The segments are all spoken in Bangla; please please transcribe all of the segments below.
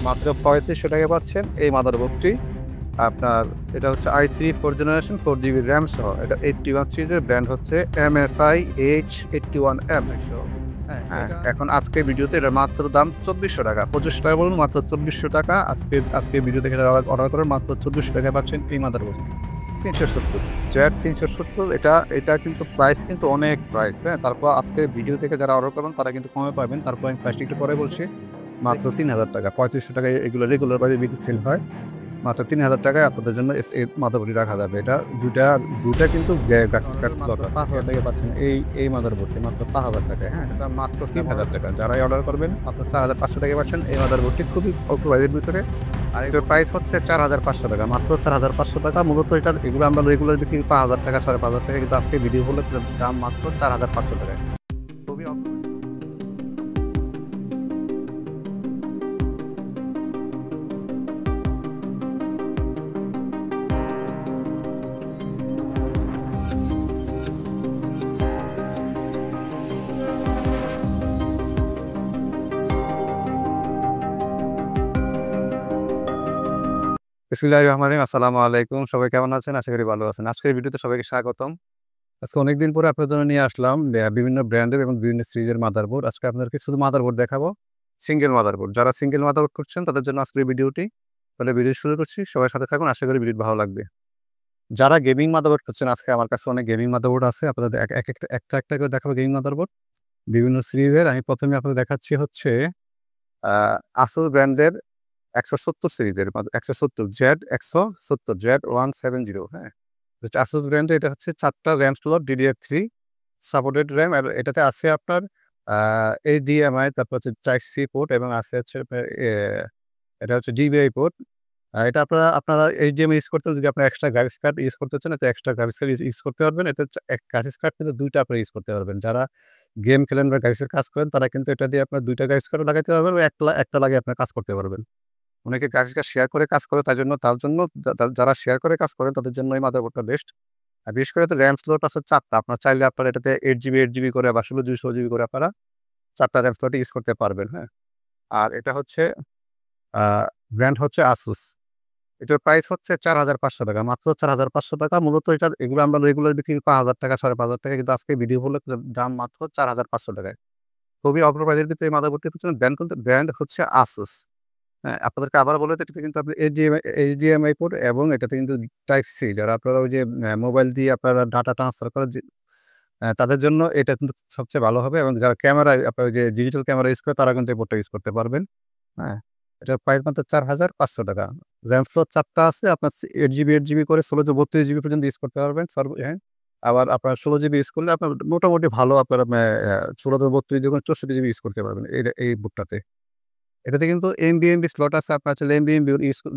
মাত্র ৩৫০০ টাকায় পাচ্ছেন এই মাদারবোর্ডটি। আপনার এটা হচ্ছে i3 4th generation 4 GB RAM সহ। এটা 81 সিরিজের, ব্র্যান্ড হচ্ছে MSI H81M সহ। হ্যাঁ, এখন আজকের ভিডিওতে এটার মাত্র দাম ২৪০০ টাকা। ২৫০০ টাকা বলুন, মাত্র ২৪০০ টাকা। আজকের ভিডিও থেকে যারা অর্ডার করেন মাত্র ২৪০০ টাকায় পাচ্ছেন এই মাদারবোর্ডটি। ৩৭০ জ্যাট ৩৭০। এটা কিন্তু প্রাইস কিন্তু অনেক প্রাইস, হ্যাঁ। তারপর আজকের ভিডিও থেকে যারা অর্ডার করবেন তারা কিন্তু কমে পাবেন। তারপর আমি প্রাইসটা একটু পরে বলছি। মাত্র ৩০০০ টাকা। ৩৫০০ টাকায় এগুলো রেগুলার বাজারে বিক্রি সেল হয়। মাত্র ৩০০০ টাকায় আপনাদের জন্য এই মাদারবোর্ডটি রাখা যাবে। এটা দুইটা কিন্তু গ্রাফিক্স কার্ড স্লট আছে। ৫০০০ টাকায় পাচ্ছেন এই মাদারবোর্ডটি মাত্র ৫০০০ টাকায়, হ্যাঁ। এটা মাত্র ৩০০০ টাকা। যারাই অর্ডার করবেন মাত্র ৪৫০০ টাকায় পাচ্ছেন এই মাদারবোর্ডটি, খুবই অল্প বাজেটের ভিতরে। আর এটার প্রাইস হচ্ছে ৪৫০০ টাকা, মাত্র ৪৫০০ টাকা। মূলত এগুলো আমরা রেগুলার বিক্রি ৫০০০ টাকা, ৫৫০০ টাকা, কিন্তু আজকে ভিডিও হলে দাম মাত্র ৪৫০০ টাকায়। খুবই অল্প। বিসমিল্লাহির রহমানির রহিম। আসসালামু আলাইকুম। সবাই কেমন আছেন? আশা করি ভালো আছেন। আজকের ভিডিওতে সবাইকে স্বাগতম। আজকে অনেকদিন পরে আপনাদের জন্য নিয়ে আসলাম বিভিন্ন ব্র্যান্ডের এবং বিভিন্ন সিরিজের মাদারবোর্ড। আজকে আপনাদেরকে শুধু মাদারবোর্ড দেখাবো, সিঙ্গেল মাদারবোর্ড। যারা সিঙ্গেল মাদারবোর্ড করছেন তাদের জন্য আজকের ভিডিওটি। তাহলে ভিডিও শুরু করছি। সবাই সাথে থাকুন। আশা করি ভিডিও ভালো লাগবে। যারা গেমিং মাদারবোর্ড করছেন, আজকে আমার কাছে অনেক গেমিং মাদারবোর্ড আছে। আপনাদের একটা করে দেখাবো গেমিং মাদারবোর্ড বিভিন্ন সিরিজের। আমি প্রথমে আপনাদের দেখাচ্ছি হচ্ছে আসুস ব্র্যান্ডের ১৭০ সিরিজের ১৭০ Z170, হ্যাঁ। আসুস ব্র্যান্ডের এটা হচ্ছে ৪টা RAM slot DDR3 supported RAM. আর এটাতে আছে আপনার HDMI, তারপর হচ্ছে টাইপ সি পোর্ট, এবং আছে হচ্ছে আপনার এটা হচ্ছে DVI পোর্ট। এটা আপনারা HDMI ইউজ করতে, যদি আপনার এক্সট্রা গ্রাফিক্স কার্ড ইউজ করতে চান, এতে এক্সট্রা গ্রাফিক্স কার্ড ইউজ করতে পারবেন। এতে গ্রাফিক্স কার্ড কিন্তু ২টা আপনারা ইউজ করতে পারবেন। যারা গেম খেলেন বা গ্রাফিক্সের কাজ করেন তারা কিন্তু এটা দিয়ে আপনার ২টা গ্রাফিক্স কার্ডও লাগাইতে পারবেন, বা একটা লাগিয়ে আপনার কাজ করতে পারবেন। অনেকে গ্রাফিক্স কার্ড শেয়ার করে কাজ করে, তার জন্য যারা শেয়ার করে কাজ করেন তাদের জন্য এই মাদারবোর্ডটা বেস্ট। আর বিশেষ করে এতে র্যাম স্লট আছে ৪টা। আপনার চাইলে আপনারা এটাতে 8 GB করে বা ২৬০ করে আপনারা ৪টা র্যাম স্লট ইউজ করতে পারবেন, হ্যাঁ। আর এটা হচ্ছে আ ব্র্যান্ড হচ্ছে আসুস। এটার প্রাইস হচ্ছে ৪৫০০ টাকা, মাত্র ৪৫০০ টাকা। মূলত এগুলো আমরা রেগুলার বিক্রি ৫০০০ টাকা, ৫৫০০ টাকা, কিন্তু আজকে ভিডিও হলে দাম মাত্র ৪৫০০ টাকায়। খুবই অল্প প্রাইজের ভিতরে এই মাদারবোর্ডটি পাচ্ছেন। ব্র্যান্ড হচ্ছে আসুস। হ্যাঁ, আপনাদেরকে আবার বলে দিই, এটাতে কিন্তু আপনি HDMI পোর্ট, এবং এটাতে কিন্তু টাইপ সি, যারা আপনারা ওই যে মোবাইল দিয়ে আপনারা ডাটা ট্রান্সফার করেন, তাদের জন্য এটা কিন্তু সবচেয়ে ভালো হবে। এবং যারা ক্যামেরা, আপনার ওই যে ডিজিটাল ক্যামেরা ইউজ করে, তারা কিন্তু এই পোর্টটা ইউজ করতে পারবেন, হ্যাঁ। এটার প্রাইস মাত্র ৪৫০০ টাকা। র্যাম স্লট ৪টা আছে। আপনার 8 GB করে ১৬ থেকে ৩২ GB পর্যন্ত ইউজ করতে পারবেন, হ্যাঁ। আবার আপনার 16 GB ইউজ করলে আপনার মোটামুটি ভালো, আপনার ১৬ থেকে ৩২ যখন ৬৪ GB ইউজ করতে পারবেন এই বুটটাতে। এটাতে কিন্তু এমবি স্লট আছে। আপনার চাইলে এমবি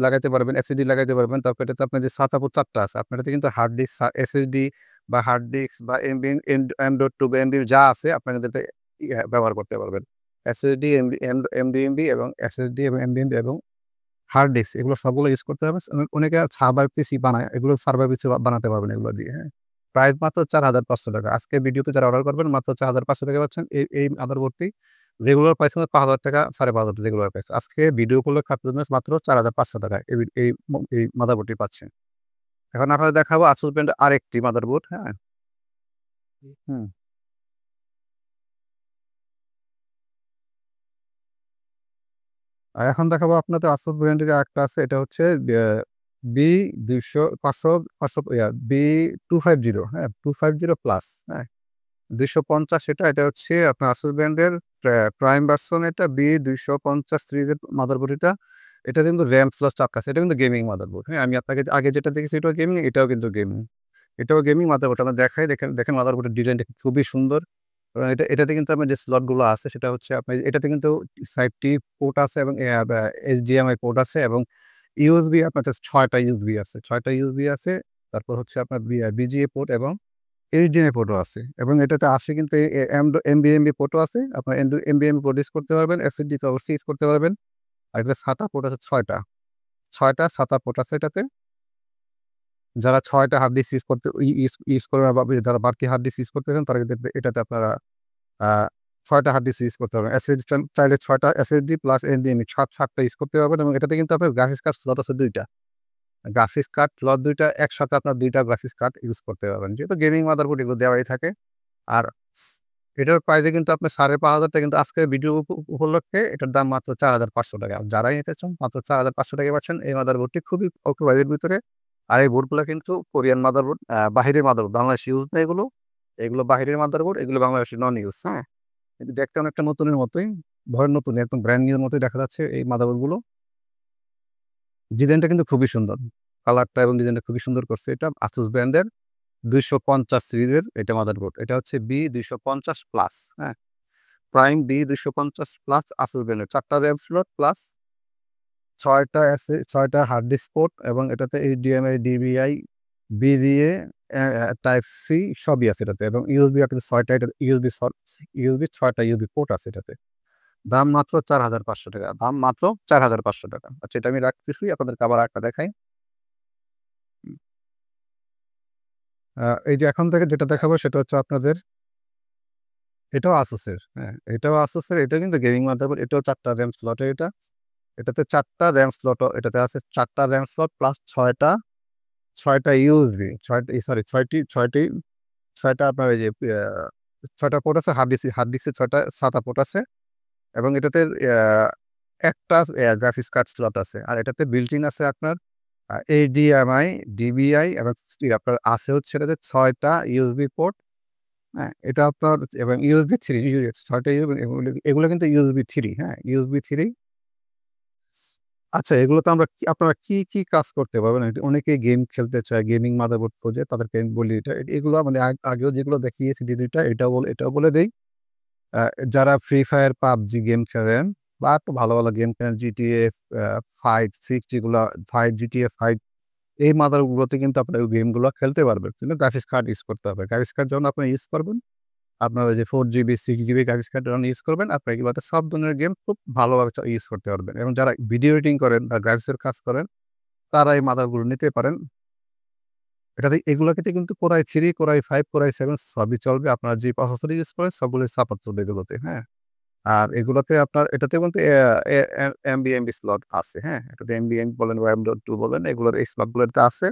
লাগাইতে পারবেন, এসএসডি লাগাইতে পারবেন। তারপর এটাতে আপনার যে SATA পোর্ট ৪টা আছে। আপনার এটাতে কিন্তু হার্ড ডিস্ক, এসএসডি বা হার্ড ডিস্ক বা M.2 বা এমবি যা আছে, আপনারা এটাতে ব্যবহার করতে পারবেন। এসএসডি, এমবি এবং এসএসডি এবং এমবি এবং হার্ড ডিস্ক, এগুলো সবগুলো ইউজ করতে হবে। অনেকে সার্ভার পিসি বানায়, এগুলো সার্ভার পিসি বানাতে পারবেন এগুলো দিয়ে, হ্যাঁ। প্রাইস মাত্র ৪৫০০ টাকা। আজকে ভিডিওতে যারা অর্ডার করবেন মাত্র ৪৫০০ টাকায় পাচ্ছেন এই মাদারবোর্ডটি। রেগুলার প্রাইস হচ্ছে ৫০০০ টাকা, ৫৫০০ রেগুলার প্রাইস। আজকে ভিডিও উপলক্ষে আপনাদের জন্য মাত্র ৪৫০০ টাকায় এই মাদারবোর্ডটি পাচ্ছেন। এখন আপনাদের দেখাবো আসুস ব্র্যান্ডের আরেকটি মাদারবোর্ড, হ্যাঁ। হুম। আর এখন দেখাবো আপনাদের আসুস ব্র্যান্ডের আরেকটা আছে। এটা হচ্ছে B250, হ্যাঁ, 250 প্লাস, হ্যাঁ। ২৫০, এটা হচ্ছে আপনার আসুস ব্র্যান্ডের প্রাইম ভার্সন। এটা B250 সিরিজের মাদারবোর্ড এটা। এটা কিন্তু র্যাম স্লট ৪টা আছে। এটা কিন্তু গেমিং মাদারবোর্ড, হ্যাঁ। আমি আপনাকে আগে যেটা দেখেছি এটাও গেমিং, এটাও কিন্তু গেমিং। এটাও গেমিং মাদারবোর্ড। আমরা দেখাই, দেখেন মাদারবোর্ডের ডিজাইনটা খুবই সুন্দর। এবং এটাতে কিন্তু আপনার যে স্লটগুলো আছে সেটা হচ্ছে আপনার এটাতে কিন্তু সাইডটি পোর্ট আছে, এবং HDMI পোর্ট আছে, এবং ইউএসবি আপনার ৬টা ইউএসবি আছে, ৬টা ইউএসবি আছে। তারপর হচ্ছে আপনার বিজিএ পোর্ট এবং এইচডিএমআই পোর্টও আছে, এবং এটাতে আসে কিন্তু এমবিএমবি পোর্টও আছে। আপনার এমবিএমবি পোর্ট ইউজ করতে পারবেন, এসএসডি তো অবশ্যই ইউজ করতে পারবেন। আর এটাতে SATA পোর্ট আছে ৬টা, ৬টা SATA পোর্ট আছে এটাতে। যারা ৬টা হার্ড ডিস্ক ইউজ করতে ইউজ ইউজ করে, বা যারা বাড়তি হার্ড ডিস্ক ইউজ করতে চান, তারা কিন্তু এটাতে আপনারা 6টা হার্ড ডিস্ক ইউজ করতে পারবেন। এসএসডি চাইলে 6টা এসএসডি প্লাস এনভিএমই 7টা ইউজ করতে পারবেন এবং এটাতে কিন্তু আপনার গ্রাফিক্স কার্ড স্লট আছে 2টা। গ্রাফিক্স কার্ড স্লট 2টা একসাথে আপনার 2টা গ্রাফিক্স কার্ড ইউজ করতে পারবেন। যেহেতু গেমিং মাদারবোর্ড এগুলো দেওয়াই থাকে। আর এটার প্রাইসে কিন্তু আপনার ৳৫,৫০০ কিন্তু আজকের ভিডিও উপলক্ষে এটার দাম মাত্র ৳৪,৫০০। যারাই নিতে চান মাত্র ৳৪,৫০০ পাচ্ছেন এই মাদারবোর্ডটি খুবই অল্প বাজেটের ভিতরে। আর এই বোর্ডগুলো কিন্তু কোরিয়ান মাদারবোর্ড, বাহিরের মাদারবোর্ড, বাংলাদেশে ইউজ না এগুলো। এগুলো বাহিরের মাদারবোর্ড, এগুলো বাংলাদেশে নন ইউজ, হ্যাঁ? কিন্তু দেখতে অনেকটা নতুনের মতোই, ধরেন নতুন একদম ব্র্যান্ড নিউ এর মতোই দেখা যাচ্ছে এই মাদারবোর্ডগুলো। ডিজাইনটা কিন্তু খুবই সুন্দর। কালারটা এবং ডিজাইনটা খুবই সুন্দর করছে। এটা ASUS ব্র্যান্ডের ২৫০ সিরিজের এটা মাদারবোর্ড। এটা হচ্ছে B250 প্লাস, হ্যাঁ? প্রাইম B250 প্লাস ASUS ব্র্যান্ডের 4 টা RAM স্লট প্লাস 6টা হার্ড ডিস্ক পোর্ট এবং এটাতে HDMI, DVI, VGA, type C সবই আছে এটাতে এবং USB আপনার 6টা এটাতে USB 6টা USB পোর্ট আছে এটাতে। দাম মাত্র ৳৪,৫০০। দাম মাত্র ৳৪,৫০০। আচ্ছা, এটা আমি রাখতেছি। আপনাদেরকে আবার আরেকটা দেখাই। হুম। এই যে এখন থেকে যেটা দেখাবো সেটা হচ্ছে আপনাদের এটাও ASUS এর, হ্যাঁ? এটাও ASUS এর, এটাও কিন্তু গেমিং মাদারবোর্ড। এটাও 4 টা RAM স্লটের এটা। এটাতে 4 টা RAM স্লটও এটাতে আছে 4 টা RAM স্লট প্লাস 6টা USB, 6টা আপনার এই যে 6টা পোর্ট আছে, হার্ড ডিস্কে 6টা 7টা পোর্ট আছে এবং এটাতে একটা গ্রাফিক্স কার্ড স্লট আছে। আর এটাতে বিল্ট ইন আছে আপনার HDMI, DVI এবং আপনার আছে হচ্ছে এটাতে 6টা USB পোর্ট, হ্যাঁ? এটা আপনার এবং USB 3 6টা এগুলো কিন্তু USB 3, হ্যাঁ? USB 3। আচ্ছা, এগুলোতে আপনারা কি কাজ করতে পারবেন? অনেকেই গেম খেলতে চায়, গেমিং মাদারবোর্ড খোঁজে, তাদেরকে আমি বলি এটা। এগুলো মানে আগেও যেগুলো দেখিয়েছি ২টা এটাও বলে দেই। আ যারা ফ্রি ফায়ার, PUBG গেম খেলেন বা একটু ভালো গেম খেলেন, GTA 5, 6 যেগুলা 5, GTA 5 এই মাদারগুলোতে কিন্তু আপনারা ওই গেমগুলো খেলতে পারবেন। কিন্তু গ্রাফিক্স কার্ড ইউজ করতে হবে। গ্রাফিক্স কার্ড যখন আপনি ইউজ করবেন, আপনার ওই যে 4 জিবি, 6 জিবি গ্রাফিক্স কার্ড যখন ইউজ করবেন, আপনার এগুলোতে সব ধরনের গেম খুব ভালোভাবে ইউজ করতে পারবেন এবং যারা ভিডিও এডিটিং করেন বা গ্রাফিক্সের কাজ করেন, তারা এই মাদারগুলো নিতে পারেন। এগুলোতে কিন্তু Core i3, Core i5, Core i7 সবই চলবে। আপনারা যে প্রসেসর ইউজ করেন সবগুলোই সাপোর্ট চলবে এগুলোতে, হ্যাঁ? আর এগুলোতে আপনার এটাতেও কিন্তু এ এ NVMe স্লট আছে, হ্যাঁ? এটাতে NVMe বলেন বা M.2 বলেন, এগুলোর এই স্লটগুলোতে আছে।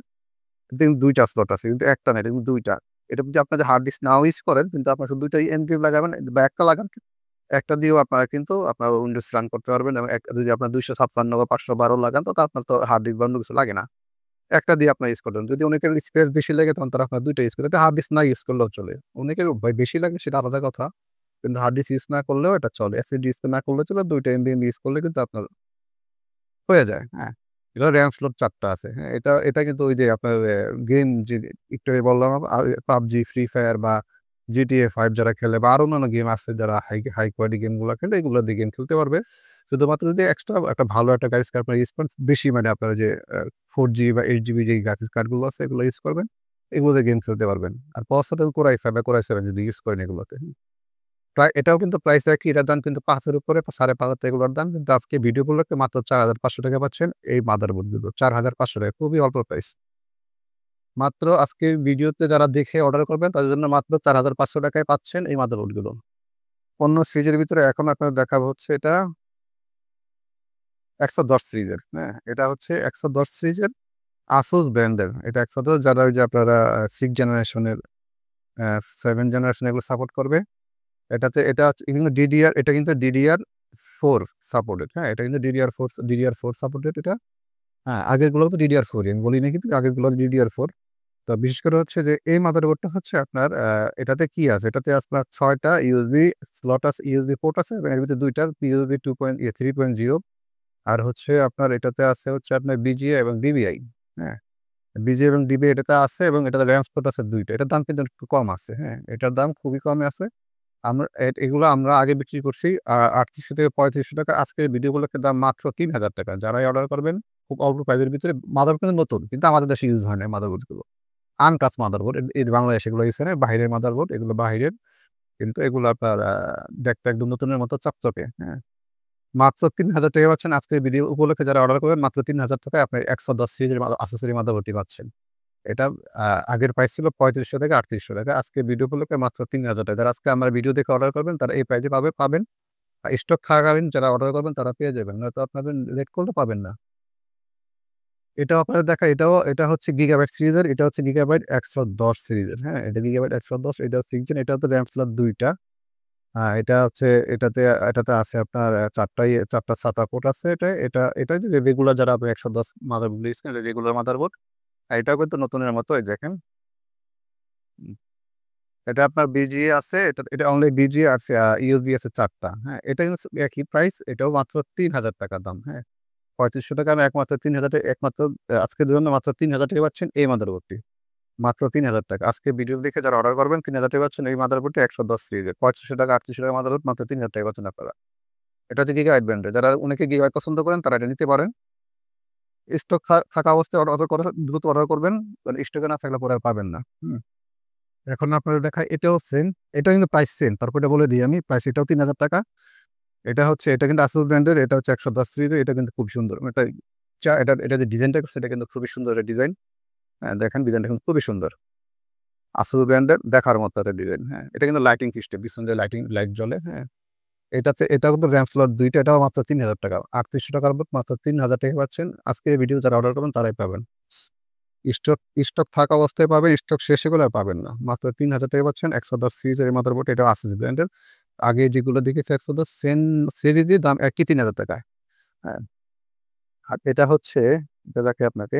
কিন্তু ২ টা স্লট আছে, কিন্তু একটা না, এটা কিন্তু ২ টা। এটা যদি আপনার হার্ড ডিস্ক নাও ইউজ করেন, কিন্তু আপনার শুধু ২ টাই NVMe লাগাবেন বা একটা লাগান, একটা দিয়েও আপনারা কিন্তু আপনার উইন্ডোজ রান করতে পারবেন এবং যদি আপনার ২৫৬ বা ৫১২ লাগান, তো আপনার তো হার্ড ডিস্ক বা অন্য কিছু লাগে না। একটা দিয়ে আপনার ইউজ করবেন। যদি অনেকের স্পেস বেশি লাগে তখন তারা আপনার ২ টা ইউজ করে। হার্ড ডিস্ক না ইউজ করলেও চলে। অনেকের বেশি লাগে সেটা আলাদা কথা। কিন্তু হার্ড ডিস্ক ইউজ না করলেও এটা চলে। এসএসডি ইউজ না করলেও চলে। ২ টা NVMe ইউজ করলে কিন্তু আপনার হয়ে যায়, হ্যাঁ? এটা RAM স্লট ৪ টা আছে, হ্যাঁ? এটা কিন্তু ওই যে আপনার গেম যে একটু আগে বললাম PUBG, Free Fire বা GTA 5 যারা খেলে বা আরো অন্যান্য গেম আছে যারা হাই কোয়ালিটি গেমগুলা খেলে, এগুলো দিয়ে গেম খেলতে পারবে। শুধুমাত্র যদি এক্সট্রা একটা ভালো একটা গ্রাফিক্স কার্ড আপনারা ইউজ করেন, বেশি মানে আপনার যে 4GB বা 8GB যে গ্রাফিক্স কার্ডগুলো আছে এগুলো ইউজ করবেন। এগুলো দিয়ে গেম খেলতে পারবেন। আর প্রসেসর Core i5 বা Core i7 যদি ইউজ করেন এগুলোতে। এটাও কিন্তু প্রাইস একই। এটার দাম কিন্তু ৫ এর উপরে ৳৫,৫০০ এগুলোর দাম। কিন্তু আজকে ভিডিও উপলক্ষে মাত্র ৳৪,৫০০ পাচ্ছেন এই মাদারবোর্ডগুলো। ৳৪,৫০০, খুবই অল্প প্রাইস। মাত্র আজকের ভিডিওতে যারা দেখে অর্ডার করবেন তাদের জন্য মাত্র ৳৪,৫০০ য় পাচ্ছেন এই মাদারবোর্ডগুলো। অন্য সিরিজের ভিতরে এখন আপনাদের দেখাবো হচ্ছে এটা ১১০ সিরিজের, হ্যাঁ? এটা হচ্ছে ১১০ সিরিজের ASUS ব্র্যান্ডের। এটা ১১০ যারা ওই যে আপনারা 6 জেনারেশনের, 7 জেনারেশন এগুলো সাপোর্ট করবে। এটা কিন্তু DDR4 সাপোর্টেড, হ্যাঁ? এটা কিন্তু DDR4 সাপোর্টেড এটা। হ্যাঁ, আগেরগুলো তো DDR4 আমি বলি নাই কিন্তু আগেরগুলো DDR4। তো বিশেষ করে হচ্ছে যে এই মাদারবোর্ডটা হচ্ছে আপনার এটাতে কি আছে? এটাতে আপনার ৬ টা USB স্লট আছে, USB পোর্ট আছে এবং এর ভিতরে ২ টা USB 3.0 আর হচ্ছে আপনার এটাতে আছে হচ্ছে আপনার BGA এবং DVI, হ্যাঁ? BGA এবং DVI এটাতে আছে এবং এটাতে RAM স্লট আছে ২ টা। এটার দাম কিন্তু একটু কম আছে, হ্যাঁ? এটার দাম খুবই কমে আছে। এগুলো আমরা আগে বিক্রি করছি ৳৩৮০০ থেকে ৳৩৫০০। আজকের ভিডিও উপলক্ষে দাম মাত্র ৳৩,০০০। যারাই অর্ডার করবেন খুব অল্প প্রাইসের ভিতরে। মাদারবোর্ড কিন্তু নতুন, কিন্তু আমাদের দেশে ইউজ হয় না মাদারবোর্ডগুলো। Untouch motherboard. এই যে বাংলাদেশে এগুলো ইউজ হয় না, বাহিরের মাদারবোর্ড, এগুলো বাহিরের। কিন্তু এগুলো আপনার দেখতে একদম নতুনের মতো চকচকে, হ্যাঁ? মাত্র ৳৩,০০০ পাচ্ছেন আজকের ভিডিও উপলক্ষে যারা অর্ডার করবেন মাত্র ৳৩,০০০ আপনি ১১০ সিরিজের ASUS এর মাদারবোর্ডটি পাচ্ছেন। এটা আগের প্রাইস ছিল ৩৫০০ থেকে ৩৮০০ টাকা। আজকে ভিডিও উপলক্ষে মাত্র ৩,০০০ টাকা। যারা আজকে আমার ভিডিও দেখে অর্ডার করবেন তারা এই প্রাইসে পাবেন। স্টক থাকাকালীন যারা অর্ডার করবেন তারা পেয়ে যাবেন। নয়তো আপনাদের লেট করলে পাবেন না। এটাও আপনাদের এটা হচ্ছে গিগাবাইট সিরিজের, এটা হচ্ছে গিগাবাইট ১১০ সিরিজের, হ্যাঁ? এটা গিগাবাইট ১১০, এটা 6 জেন, এটা হচ্ছে র‍্যাম স্লট ২ টা। এটা হচ্ছে এটাতে আছে আপনার ৪ টা SATA পোর্ট আছে এটা যে রেগুলার যারা আপনি ১১০ মাদারবোর্ড ইউজ করেন, রেগুলার মাদারবোর্ড। এটাও কিন্তু নতুনের মতো এই দেখেন। হুম, এটা আপনার BGA আছে, এটা অনলি BGA আর USB আছে ৪ টা, হ্যাঁ? এটা কিন্তু একই প্রাইস, এটাও মাত্র ৳৩,০০০ দাম, হ্যাঁ? ৳৩৫০০ আর একমাত্র ৩,০০০ একমাত্র আজকের জন্য মাত্র ৳৩,০০০ পাচ্ছেন এই মাদারবোর্ডটি। মাত্র ৳৩,০০০। আজকে ভিডিও দেখে যারা অর্ডার করবেন ৳৩,০০০ পাচ্ছেন এই মাদারবোর্ডটি ১১০ সিরিজের। ৳৩৫০০ ৳৩৮০০ মাদারবোর্ড মাত্র ৳৩,০০০ পাচ্ছেন আপনারা। এটা হচ্ছে গিগাবাইট ব্র্যান্ডের। যারা অনেকে গিগাবাইট পছন্দ করেন তারা এটা নিতে পারেন। স্টক থাকা অবস্থায় অর্ডার করে দ্রুত অর্ডার করবেন। কারণ স্টকে না থাকলে পরে আর পাবেন না। হুম? এখন আপনাদের দেখাই এটাও সেম। এটাও কিন্তু প্রাইস সেম। তারপর এটা বলে দিই আমি। প্রাইস এটাও ৳৩,০০০। এটা কিন্তু ASUS ব্র্যান্ডের। এটা হচ্ছে ১১০ সিরিজের। এটা কিন্তু খুব সুন্দর। এটা যে ডিজাইনটা করছে এটা কিন্তু খুবই সুন্দর একটা ডিজাইন। হ্যাঁ, দেখেন ডিজাইনটা কিন্তু খুবই সুন্দর। ASUS ব্র্যান্ডের দেখার মতো একটা ডিজাইন, হ্যাঁ? এটা কিন্তু লাইটিং সিস্টেম। পিছন দিয়ে লাইট জ্বলে, হ্যাঁ? এটাও কিন্তু র‍্যাম স্লট ২ টা, এটাও মাত্র ৳৩,০০০। ৳৩৮০০ র মাত্র ৳৩,০০০ পাচ্ছেন। আজকের ভিডিও যারা অর্ডার করবেন তারাই পাবেন। স্টক স্টক থাকা অবস্থায় পাবেন, স্টক শেষ হয়ে গেলে আর পাবেন না। মাত্র ৳৩,০০০ পাচ্ছেন ১১০ সিরিজের এই মাদারবোর্ড, এটাও ASUS ব্র্যান্ডের। আগে যেগুলো দেখেছি ১১০ সেম সিরিজের দাম একই ৳৩,০০০, হ্যাঁ? আর এটা হচ্ছে এটা দেখাই আপনাকে।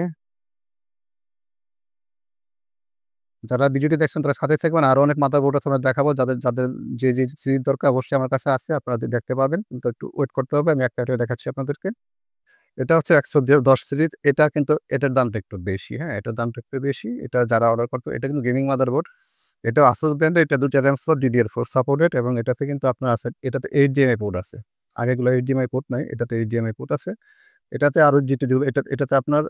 যারা ভিডিওটি দেখছেন তারা সাথে থাকবেন। আরো অনেক মাদারবোর্ড আছে আমরা দেখাবো। যাদের যে সিরিজ দরকার অবশ্যই আমার কাছে আছে। আপনারা দেখতে পাবেন। কিন্তু একটু ওয়েট করতে হবে। আমি একটা দেখাচ্ছি আপনাদেরকে। এটা হচ্ছে ১১০ সিরিজ। এটা কিন্তু এটার দামটা একটু বেশি, হ্যাঁ? এটার দামটা একটু বেশি। এটা যারা অর্ডার করতো এটা কিন্তু গেমিং মাদারবোর্ড। এটাও ASUS ব্র্যান্ডের। এটা ২ টা র‍্যাম স্লট DDR4 সাপোর্টেড এবং এটাতে কিন্তু আপনার আছে এটাতে HDMI পোর্ট আছে। আগেরগুলো HDMI পোর্ট নাই। এটাতে HDMI পোর্ট আছে। এটাতে আরো যেগুলো এটাতে আপনার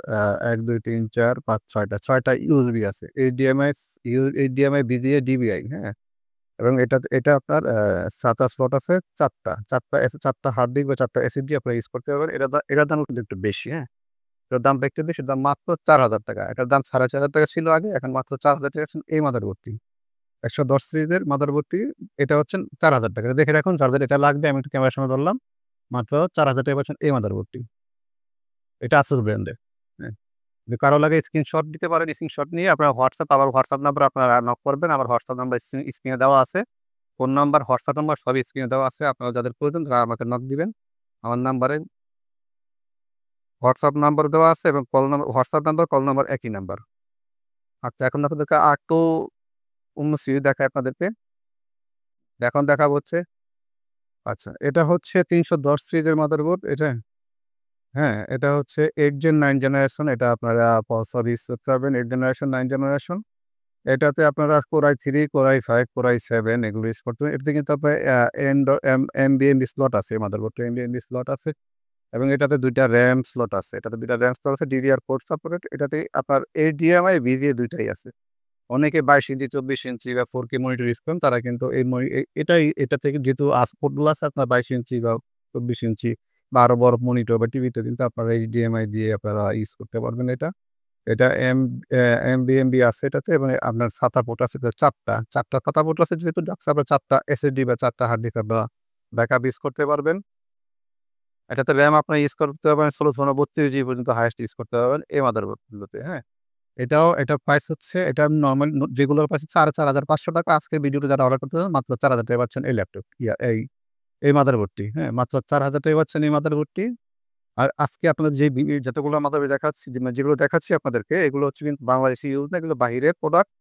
১, ২, ৩, ৪, ৫, ৬ টা ৬ টা USB আছে। HDMI, VGA, DVI, হ্যাঁ? এবং এটা আপনার SATA স্লট আছে ৪ টা। ৪ টা হার্ড ডিস্ক বা ৪ টা SSD আপনারা ইউজ করতে পারবেন। এটার দামও কিন্তু একটু বেশি, হ্যাঁ? এটার দামটা একটু বেশি। এটার দাম মাত্র ৳৪,০০০। এটার দাম ৳৪,৫০০ ছিল আগে। এখন মাত্র ৳৪,০০০ এই মাদারবোর্ডটি। ১১০ সিরিজের মাদারবোর্ডটি এটা হচ্ছে ৳৪,০০০। এটা দেখে রাখুন যাদের এটা লাগবে আমি একটু ক্যামেরার সামনে ধরলাম। মাত্র ৳৪,০০০ পাচ্ছেন এই মাদারবোর্ডটি। এটা ASUS ব্র্যান্ডের, হ্যাঁ? যদি কারো লাগে স্ক্রিনশট দিতে পারেন। স্ক্রিনশট নিয়ে আপনার হোয়াটসঅ্যাপ নাম্বারে আপনারা নক করবেন। আমার হোয়াটসঅ্যাপ নাম্বার স্ক্রিনে দেওয়া আছে। ফোন নাম্বার, হোয়াটসঅ্যাপ নাম্বার সবই স্ক্রিনে দেওয়া আছে। আপনারা যাদের প্রয়োজন তারা আমাকে নক দিবেন। আমার নাম্বারে হোয়াটসঅ্যাপ নাম্বার দেওয়া আছে এবং হোয়াটসঅ্যাপ নাম্বার, কল নাম্বার একই নাম্বার। আচ্ছা, এখন আপনাদেরকে আরেকটু অন্য সিরিজ দেখাই আপনাদেরকে। এখন দেখাবো হচ্ছে আচ্ছা, এটা হচ্ছে ৩১০ সিরিজের মাদারবোর্ড এটা, হ্যাঁ? এটা হচ্ছে 8 জেন 9 জেনারেশন। এটা আপনারা পলসার ইউজ করতে পারবেন 8 জেনারেশন, 9 জেনারেশন। এটাতে আপনারা Core i3, Core i5, Core i7 এগুলো ইউজ করতে পারেন। এটাতে কিন্তু আপনার NVMe স্লট আছে, মাদারবোর্ডে NVMe স্লট আছে এবং এটাতে ২ টা RAM স্লট আছে। এটাতে ২ টা RAM স্লট আছে, DDR4 সাপোর্টেড। এটাতে আপনার HDMI, VGA ২ টাই আছে। অনেকে ২২ ইঞ্চি, ২৪ ইঞ্চি বা 4K মনিটর ইউজ করেন তারা কিন্তু এই মনি এ এটাই এটা থেকে যেহেতু পোর্টগুলো আছে আপনার ২২ ইঞ্চি বা ২৪ ইঞ্চি বা আরো বড় মনিটর বা টিভিতে কিন্তু আপনারা HDMI দিয়ে আপনারা ইউজ করতে পারবেন এটা। এটা NVMe আছে এটাতে এবং আপনার SATA পোর্ট আছে ৪ টা। ৪ টা SATA পোর্ট আছে যেহেতু আপনার ৪ টা SSD বা ৪ টা হার্ড ডিস্ক আপনারা ব্যাকআপ ইউজ করতে পারবেন। এটাতে RAM আপনারা ইউজ করতে পারবেন ১৬/৩২ জিবি পর্যন্ত হাইয়েস্ট ইউজ করতে পারবেন এই মাদারবোর্ডগুলোতে, হ্যাঁ? এটার প্রাইস হচ্ছে এটা নরমাল রেগুলার প্রাইস হচ্ছে ৳৪,৫০০। আজকের ভিডিওতে যারা অর্ডার করতে চান মাত্র ৳৪,০০০ পাচ্ছেন এই ল্যাপটপ এই মাদারবোর্ডটি, হ্যাঁ? মাত্র ৳৪,০০০ পাচ্ছেন এই মাদারবোর্ডটি। আর আজকে আপনাদের যে যতগুলো মাদারবোর্ড দেখাচ্ছি যেগুলো দেখাচ্ছি আপনাদেরকে এগুলো হচ্ছে কিন্তু বাংলাদেশি ইউজ না, এগুলো বাহিরের প্রোডাক্ট।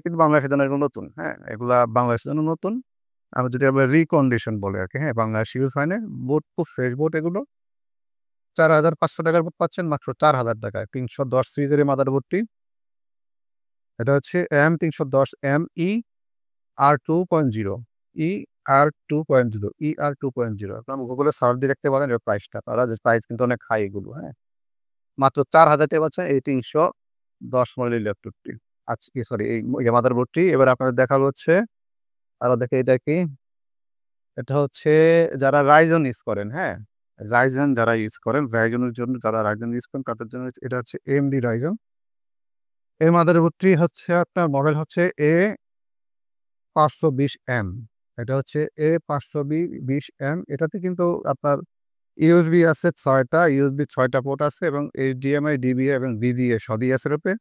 কিন্তু বাংলাদেশের জন্য এগুলো নতুন, হ্যাঁ? এগুলা বাংলাদেশের জন্য নতুন। আমরা রিকন্ডিশন বলে আরকি, হ্যাঁ? বাংলাদেশে ইউজ হয় না। বোর্ড খুব ফ্রেশ বোর্ড এগুলো। ৳৪,৫০০ র বোর্ড পাচ্ছেন মাত্র ৳৪,০০০ য়। ৩১০ সিরিজের এই মাদারবোর্ডটি। এটা হচ্ছে M310 MER2.0 ER2.0 আপনারা গুগলে সার্চ দিয়ে দেখতে পারেন এর প্রাইসটা। তারা যে প্রাইস কিন্তু অনেক হাই এগুলো, হ্যাঁ? মাত্র ৳৪,০০০ পাচ্ছেন এই ৩১০ মডেলের ল্যাপটপটি। আচ্ছা, সরি এই মাদারবোর্ডটি। এবার আপনাদের দেখাবো হচ্ছে আরো দেখি এটা কি? এটা হচ্ছে যারা Ryzen ইউজ করেন, হ্যাঁ? Ryzen এর জন্য যারা Ryzen ইউজ করেন তাদের জন্য এটা হচ্ছে AMD Ryzen। এই মাদারবোর্ডটি হচ্ছে আপনার মডেল হচ্ছে A520M। এটা হচ্ছে A520M। এটাতে কিন্তু আপনার ইউএসবি আছে ৬টা, ইউএসবি ৬টা পোর্ট আছে এবং HDMI, DVA এবং VGA সবই আছে এটাতে।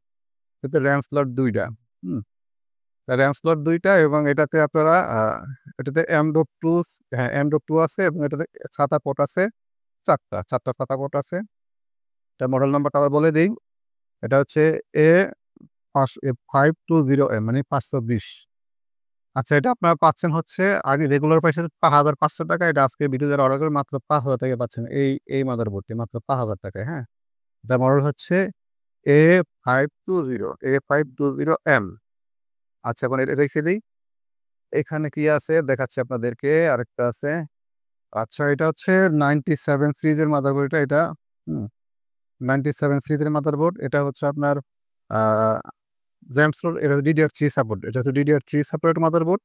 এতে RAM স্লট ২টা। হুম? RAM স্লট ২টা এবং এটাতে আপনারা এটাতে M.2 হ্যাঁ, M.2 আছে এবং এটাতে SATA পোর্ট আছে ৪টা। ৪টা SATA পোর্ট আছে। এটার মডেল নাম্বারটা আবার বলে দেই। এটা হচ্ছে A520M মানে ৫২০। আচ্ছা, এটা আপনারা পাচ্ছেন হচ্ছে আগে রেগুলার প্রাইস হচ্ছে ৳৫,৫০০। এটা আজকে ভিডিও যারা অর্ডার করবেন মাত্র ৳৫,০০০ টাকায় পাচ্ছেন এই মাদারবোর্ডটি মাত্র ৳৫,০০০ টাকায়, হ্যাঁ? এটার মডেল হচ্ছে A520M। আচ্ছা, এখন এটা রেখে দেই। এখানে কি আছে দেখাচ্ছি আপনাদেরকে। আরেকটা আছে। আচ্ছা, এটা হচ্ছে 97 সিরিজের মাদারবোর্ড এটা। হুম? 97 সিরিজের মাদারবোর্ড। এটা হচ্ছে আপনার আ RAM স্লট এটা DDR3 সাপোর্ট। এটা হচ্ছে DDR3 সাপোর্টেড মাদারবোর্ড।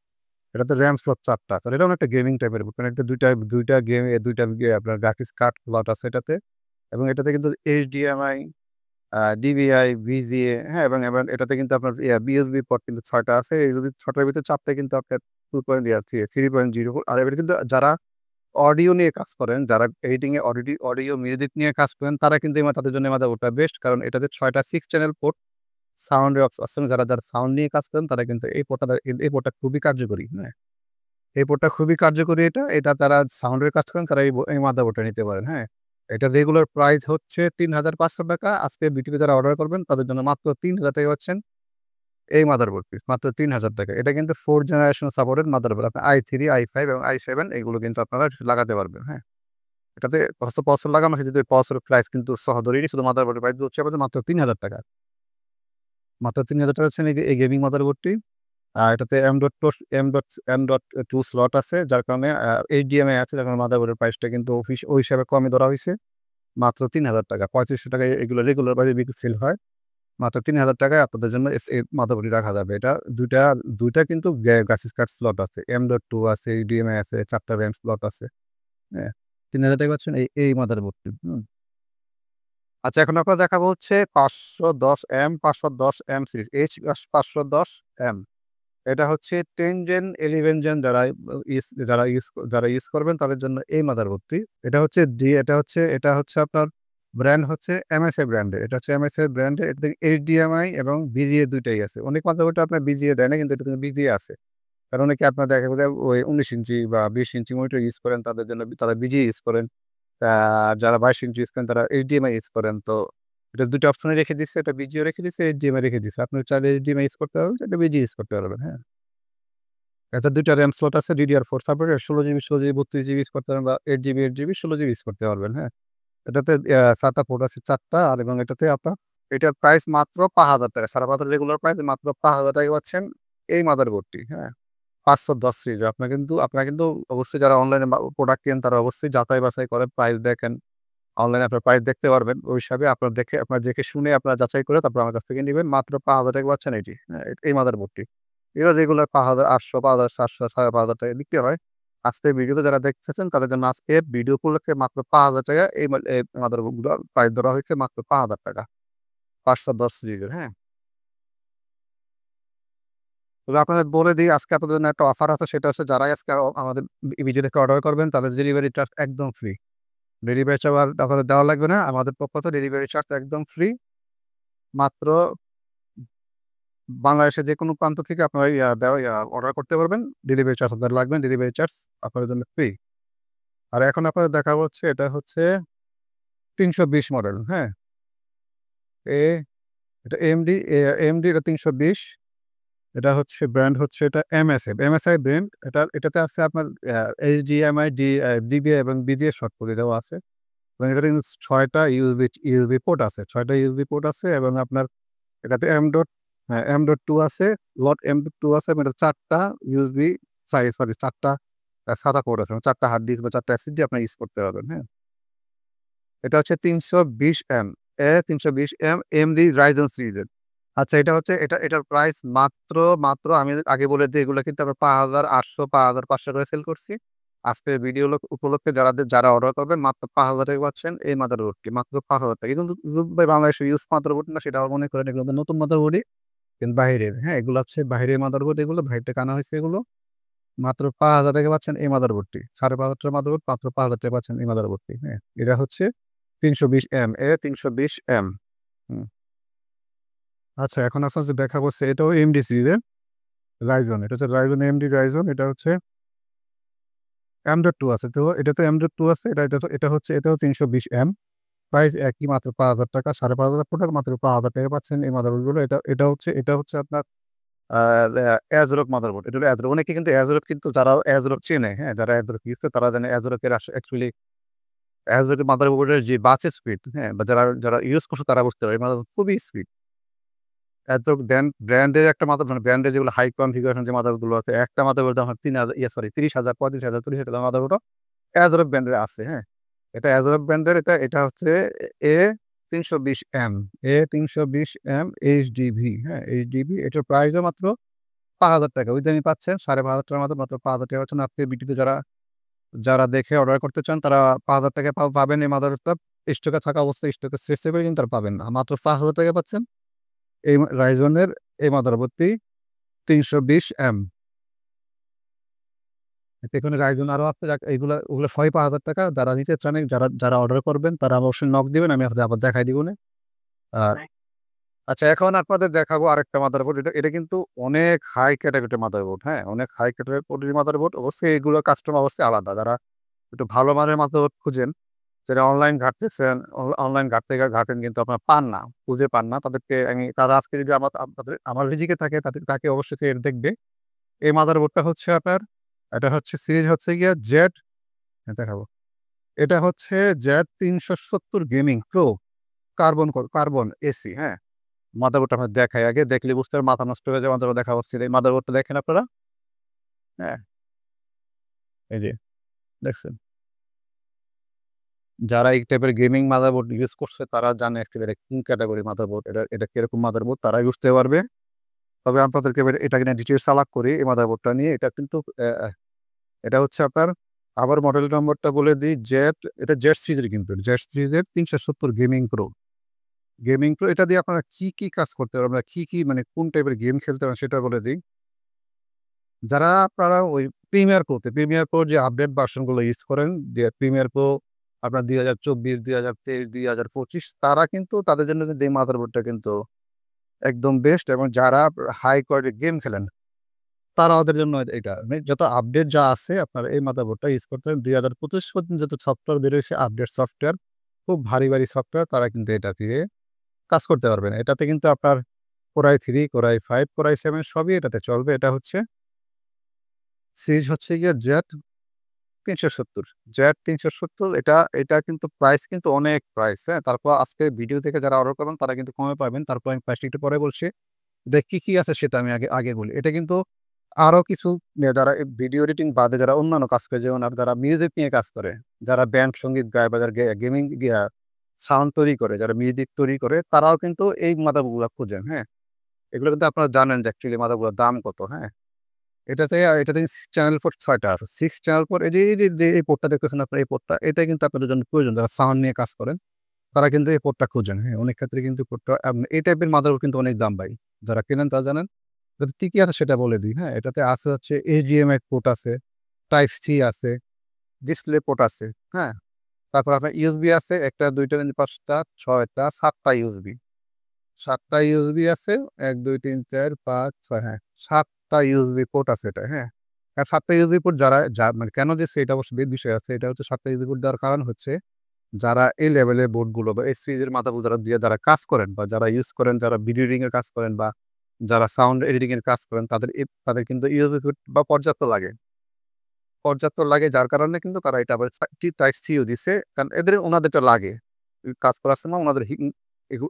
এটাতে RAM স্লট ৪টা। তো এটাও একটা গেমিং টাইপের বোর্ড। কারণ এটাতে ২টা গেম ২টা আপনার গ্রাফিক্স কার্ড স্লট আছে এটাতে। এবং এটাতে কিন্তু HDMI, DVI, VGA, হ্যাঁ? এবং এটাতে কিন্তু আপনার USB পোর্ট কিন্তু ৬টা আছে। এই ৬টার ভিতরে ৪টাই কিন্তু আপনার 3.0 আর এবার কিন্তু যারা অডিও নিয়ে কাজ করেন, যারা এডিটিং এ অডিও মিউজিক নিয়ে কাজ করেন তারা কিন্তু তাদের জন্য এই মাদারবোর্ডটা বেস্ট। কারণ এটাতে ৬টা 6 চ্যানেল পোর্ট সাউন্ড এর অপশন যারা সাউন্ড নিয়ে কাজ করেন তারা কিন্তু এই পোর্টটা খুবই কার্যকরী, হ্যাঁ? এই পোর্টটা খুবই কার্যকরী এটা তারা সাউন্ডের কাজ করেন তারা এই মাদারবোর্ডটা নিতে পারেন, হ্যাঁ? এটার রেগুলার প্রাইস হচ্ছে ৳৩,৫০০। আজকে বিটিতে যারা অর্ডার করবেন তাদের জন্য মাত্র ৳৩,০০০ পাচ্ছেন এই মাদারবোর্ডটি। মাত্র ৳৩,০০০। এটা কিন্তু 4 জেনারেশন সাপোর্টেড মাদারবোর্ড। আপনি i3, i5 এবং i7 এগুলো কিন্তু আপনারা লাগাতে পারবেন, হ্যাঁ? এটাতে প্রসেসর লাগানো হয়, যদি প্রসেসরের প্রাইস কিন্তু সহ ধরে নিই, শুধু মাদারবোর্ডের প্রাইস হচ্ছে আপনাদের মাত্র ৳৩,০০০। মাত্র ৳৩,০০০ হচ্ছেন এই গেমিং মাদারবোর্ডটি। এটাতে M.2 স্লট আছে যার কারণে HDMI আছে যার কারণে মাদারবোর্ডের প্রাইসটা কিন্তু ওই হিসাবে কমই ধরা হইছে। মাত্র ৳৩,০০০। ৳৩,৫০০ এগুলো রেগুলার বাজারে বিক্রি সেল হয়। মাত্র ৳৩,০০০ আপনাদের জন্য এই মাদারবোর্ডটি রাখা যাবে। এটা ২টা কিন্তু গ্রাফিক্স কার্ড স্লট আছে। M.2 আছে, HDMI আছে, ৪টা RAM স্লট আছে। হ্যাঁ? ৳৩,০০০ পাচ্ছেন এই মাদারবোর্ডটি। হুম? আচ্ছা, এখন আপনার দেখাবো হচ্ছে 510M সিরিজ H510M। এটা হচ্ছে 10 জেন 11 জেন যারা ইউজ করবেন তাদের জন্য এই মাদারবোর্ডটি। এটা হচ্ছে আপনার ব্র্যান্ড হচ্ছে MSI ব্র্যান্ডের। এটা হচ্ছে MSI ব্র্যান্ডের। এটাতে HDMI এবং VGA ২ টাই আছে। অনেক মাদারবোর্ডে আপনার VGA দেয় না কিন্তু এটাতে VGA আছে। কারণ অনেকে আপনার দেখা যায় ওই ১৯ ইঞ্চি বা ২০ ইঞ্চি মনিটর ইউজ করেন তাদের জন্য তারা VGA ইউজ করেন। যারা ২২ ইঞ্চি ইউজ করেন তারা HDMI ইউজ করেন। তো এটা ২ টা অপশনে রেখে দিচ্ছে। এটা VGA রেখে দিচ্ছে, HDMI রেখে দিচ্ছে। আপনি চাইলে HDMI ইউজ করতে পারবেন, চাইলে VGA ইউজ করতে পারবেন, হ্যাঁ? এটাতে ২ টা RAM স্লট আছে DDR4 supported ১৬ GB, 32 GB use করতে পারবেন বা 8 জিবি, 16 জিবি ইউজ করতে পারবেন, হ্যাঁ? এটাতে SATA পোর্ট আছে ৪টা এবং এটাতে আপনার এটার প্রাইস মাত্র ৳৫,০০০। সারা বাজার রেগুলার প্রাইস মাত্র ৳৫,০০০ পাচ্ছেন এই মাদারবোর্ডটি, হ্যাঁ? ৫১০ সিরিজ। আপনারা কিন্তু অবশ্যই যারা অনলাইনে প্রোডাক্ট কেনেন তারা অবশ্যই যাচাই বাছাই করেন, প্রাইস দেখেন। অনলাইনে আপনার প্রাইস দেখতে পারবেন। ওই হিসাবে আপনারা দেখে শুনে আপনারা যাচাই করে তারপর আমার কাছ থেকে নিবেন। মাত্র ৳৫,০০০ পাচ্ছেন এটি, হ্যাঁ? এই মাদারবোর্ডটি। এগুলো রেগুলার ৳৫,৮০০, ৳৫,৭০০, ৳৫,৫০০ বিক্রি হয়। আজকের ভিডিওতে যারা দেখতেছেন তাদের জন্য আজকে ভিডিও উপলক্ষে মাত্র ৳৫,০০০ এই মাদারবোর্ডগুলোর প্রাইস ধরা হয়েছে মাত্র ৳৫,০০০। ৫১০ সিরিজের, হ্যাঁ? তবে আপনাদের বলে দিই আজকে আপনাদের জন্য একটা অফার আছে, সেটা হচ্ছে যারাই আজকে আমাদের ভিডিও দেখে অর্ডার করবেন তাদের ডেলিভারি চার্জ একদম ফ্রি। ডেলিভারি চার্জ আর আপনাদের দেওয়া লাগবে না। আমাদের পক্ষ থেকে ডেলিভারি চার্জ একদম ফ্রি। মাত্র বাংলাদেশের যেকোনো প্রান্ত থেকে আপনারা অর্ডার করতে পারবেন। ডেলিভারি চার্জ আপনার লাগবে না। ডেলিভারি চার্জ আপনাদের জন্য ফ্রি। আর এখন আপনাদের দেখাবো হচ্ছে এটা হচ্ছে ৩২০ মডেল, হ্যাঁ? এ এটা AMD এটা ৩২০। এটা হচ্ছে ব্র্যান্ড হচ্ছে এটা MSI ব্র্যান্ড। এটাতে আছে আপনার HDMI, DVI এবং VGA শর্ট করে দেওয়া আছে। এবং এটাতে কিন্তু ৬টা USB পোর্ট আছে। ৬টা USB পোর্ট আছে এবং আপনার এটাতে M.2 আছে, M.2 আছে এবং এটা ৪টা USB সরি ৪টা SATA পোর্ট আছে। ৪টা হার্ড ডিস্ক বা ৪টা SSD আপনারা ইউজ করতে পারবেন, হ্যাঁ? এটা হচ্ছে ৩২০M, A320M AMD Ryzen সিরিজের। আচ্ছা, এটার প্রাইস মাত্র আমি আগে বলে দিই এগুলো কিন্তু আমরা ৳৫,৮০০, ৳৫,৫০০ করে সেল করছি। আজকের ভিডিও উপলক্ষে যারা অর্ডার করবেন মাত্র ৫,০০০ টাকা পাচ্ছেন এই মাদারবোর্ডটি। মাত্র ৫,০০০ টাকা। কিন্তু ভাই বাংলাদেশের ইউজ মাদারবোর্ড না সেটা মনে করেন এগুলো তো নতুন মাদারবোর্ডই কিন্তু বাহিরের। হ্যাঁ? এগুলো হচ্ছে বাহিরের মাদারবোর্ড এগুলো বাইরে থেকে আনা হয়েছে এগুলো। মাত্র ৫,০০০ টাকা পাচ্ছেন এই মাদারবোর্ডটি। ৫,৫০০ টাকার মাদারবোর্ড মাত্র ৫,০০০ টাকায় পাচ্ছেন এই মাদারবোর্ডটি। হ্যাঁ? এটা হচ্ছে ৩২০M A320M। হুম। আচ্ছা এখন আস্তে, আস্তে দেখাবো এটাও AMD সিরিজের Ryzen। এটা হচ্ছে Ryzen AMD Ryzen। এটা হচ্ছে M.2 আছে। তো এটাতে M.2 আছে। এটা হচ্ছে এটাও ৩২০M। প্রাইস একই মাত্র ৫,০০০ টাকা। ৫,৫০০ প্রোডাক্ট মাত্র ৫,০০০ টাকায় পাচ্ছেন এই মাদারবোর্ডগুলো। এটা হচ্ছে আপনার আ ASRock মাদারবোর্ড। এটা হলো ASRock। অনেকে কিন্তু ASRock কিন্তু যারা ASRock চেনে, হ্যাঁ? যারা ASRock ইউজ করে তারা জানে ASRock এর অ্যাকচুয়ালি ASRock মাদারবোর্ডের যে বাস স্পিড, হ্যাঁ? বা যারা ইউজ করছে তারা বুঝতে পারে। এই মাদারবোর্ড খুবই স্পিড। ASRock ব্র্যান্ডের একটা মানে ব্র্যান্ডের যেগুলো হাই কনফিগারেশন যে মাদারবোর্ডগুলো আছে, একটা মাদারবোর্ড দাম ৩,০০০ সরি ৩০,০০০, ৩৫,০০০, ৪০,০০০ টাকার মাদারবোর্ডও ASRock ব্র্যান্ডের আছে, হ্যাঁ? এটা ASRock ব্র্যান্ডের এটা হচ্ছে A320M A320M HDV, হ্যাঁ? HDV এটার প্রাইসও মাত্র ৫,০০০ টাকা। ওই দামই পাচ্ছেন ৫,৫০০ টাকার মাত্র ৫,০০০ টাকা পাচ্ছেন। আজকের ভিডিওতে যারা দেখে অর্ডার করতে চান তারা ৫,০০০ টাকায় পাবেন এই মাদারবোর্ডটা। স্টকে থাকা অবস্থায় স্টকে শেষ হয়ে গেলে কিন্তু আর পাবেন না। মাত্র ৫,০০০ টাকায় পাচ্ছেন এই Ryzen এর এই মাদারবোর্ডটি ৩২০M। এখানে Ryzen আরো আছে ওগুলো সবই ৫,০০০ টাকা। যারা নিতে চান যারা অর্ডার করবেন তারা অবশ্যই নক দিবেন। আমি আপনাদের আবার দেখাই দিবনে। আর আচ্ছা এখন আপনাদের দেখাবো আরেকটা মাদারবোর্ড। এটা কিন্তু অনেক হাই ক্যাটাগরির মাদারবোর্ড, হ্যাঁ? অনেক হাই ক্যাটাগরির মাদারবোর্ড। অবশ্যই এগুলো কাস্টম অবশ্যই আলাদা। যারা একটু ভালো মানের মাদারবোর্ড খুঁজেন, যারা অনলাইন ঘাঁটতেছেন, অনলাইন ঘাঁটেন কিন্তু আপনারা পান না, খুঁজে পান না। তারা আজকে যদি আমার রিজিকে থাকে তাকে অবশ্যই সে দেখবে। এই মাদারবোর্ডটা হচ্ছে আপনার এটা হচ্ছে সিরিজ হচ্ছে গিয়ে দেখাবো। এটা হচ্ছে Z370 gaming pro carbon AC, হ্যাঁ? মাদারবোর্ডটা আপনার দেখাই আগে। দেখলে বুঝতে পারবেন মাথা নষ্ট হয়ে যাবে। মাদারবোর্ড দেখা হচ্ছে। এই মাদারবোর্ডটা দেখেন আপনারা, হ্যাঁ? এই যে দেখছেন? যারা এই টাইপের গেমিং মাদারবোর্ড ইউজ করছে তারা জানে একেবারে কোন ক্যাটাগরির মাদারবোর্ড। এটা কিরকম মাদারবোর্ড তারাই বুঝতে পারবে। তবে আপনাদেরকে এটা নিয়ে ডিটেইলস আলাপ করি এই মাদারবোর্ডটা নিয়ে। এটা কিন্তু এটা হচ্ছে আপনার আবার মডেল নম্বরটা বলে দিই এটা জেড সিরিজের কিন্তু জেড সিরিজের ৩৭০ গেমিং প্রো এটা দিয়ে আপনারা কি কাজ করতে পারবেন, কি মানে কোন টাইপের গেম খেলতে পারেন সেটা বলে দিই। যারা আপনারা ওই প্রিমিয়ার প্রো যে আপডেট ভার্সনগুলো ইউজ করেন, যে প্রিমিয়ার প্রো আপনার ২০২৪, ২০২৩, ২০২৫ তারা কিন্তু তাদের জন্য কিন্তু এই মাদারবোর্ডটা কিন্তু একদম বেস্ট এবং যারা হাই কোয়ালিটির গেম খেলেন তারা ওদের জন্য এটা মানে যত আপডেট যা আছে আপনারা এই মাদারবোর্ডটা ইউজ করতে পারেন। ২০২৫ পর্যন্ত যত সফটওয়্যার বের হয়েছে আপডেট সফটওয়্যার, খুব ভারী সফটওয়্যার তারা কিন্তু এটা দিয়ে কাজ করতে পারবেন। এটাতে কিন্তু আপনার Core i3, Core i5, Core i7 সবই এটাতে চলবে। এটা হচ্ছে সিরিজ হচ্ছে গিয়ে Z370 Z370 এটা কিন্তু প্রাইস কিন্তু অনেক প্রাইস, হ্যাঁ? তারপর আজকের ভিডিও থেকে যারা অর্ডার করবেন তারা কিন্তু কমে পাবেন। তারপর আমি প্রাইসটা একটু পরে বলছি। এটা কি আছে সেটা আমি আগে বলি। এটা কিন্তু আরো কিছু যারা ভিডিও এডিটিং বাদে যারা অন্যান্য কাজ করে যেমন যারা মিউজিক নিয়ে কাজ করে, যারা ব্যান্ড সঙ্গীত গায় বা যারা গেমিং সাউন্ড তৈরি করে, যারা মিউজিক তৈরি করে তারাও কিন্তু এই মাদারবোর্ডগুলা খোঁজেন, হ্যাঁ? এগুলো কিন্তু আপনারা জানেন যে অ্যাকচুয়ালি মাদারবোর্ডের দাম কত, হ্যাঁ? এটাতে চ্যানেল পোর্ট ৬ টা আছে। 6 চ্যানেল পোর্ট এই যে এই পোর্টটা দেখতেছেন আপনারা এই পোর্টটা এটা কিন্তু আপনাদের জন্য প্রয়োজন। যারা সাউন্ড নিয়ে কাজ করেন তারা কিন্তু এই পোর্টটা খুঁজেন, হ্যাঁ? অনেক ক্ষেত্রে কিন্তু পোর্টটা এই টাইপের মাদারবোর্ড কিন্তু অনেক দাম ভাই। যারা কেনেন তারা জানেন। এটাতে কি আছে সেটা বলে দিই, হ্যাঁ? এটাতে আছে হচ্ছে HDMI পোর্ট আছে, টাইপ সি আছে, ডিসপ্লে পোর্ট আছে, হ্যাঁ? তারপর আপনার ইউএসবি আছে ১ টা ২ টা ৩ ৫ টা ৬ টা ৭ টা ইউএসবি। ৭ টা ইউএসবি আছে ১ ২ ৩ ৪ ৫ ৬ হ্যাঁ, ৭ টা ইউএসবি পোর্ট আছে এটা, হ্যাঁ? ৭ টা ইউএসবি পোর্ট মানে কেন দিচ্ছে এটা অবশ্য বিষয় আছে। এটা হচ্ছে ৭ টা ইউএসবি পোর্ট দেওয়ার কারণ হচ্ছে যারা এই লেভেলের বোর্ডগুলো বা এই সিরিজের মাদারবোর্ড যারা কাজ করেন বা যারা ইউজ করেন, যারা ভিডিও এডিটিং এর কাজ করেন বা যারা সাউন্ড এডিটিং এর কাজ করেন তাদের কিন্তু ইউএসবি পোর্ট বা পর্যাপ্ত লাগে যার কারণে কিন্তু তারা এটা আবার টাইপ সিও দিছে। কারণ ওনাদেরটা লাগে। কাজ করার সময় ওনাদের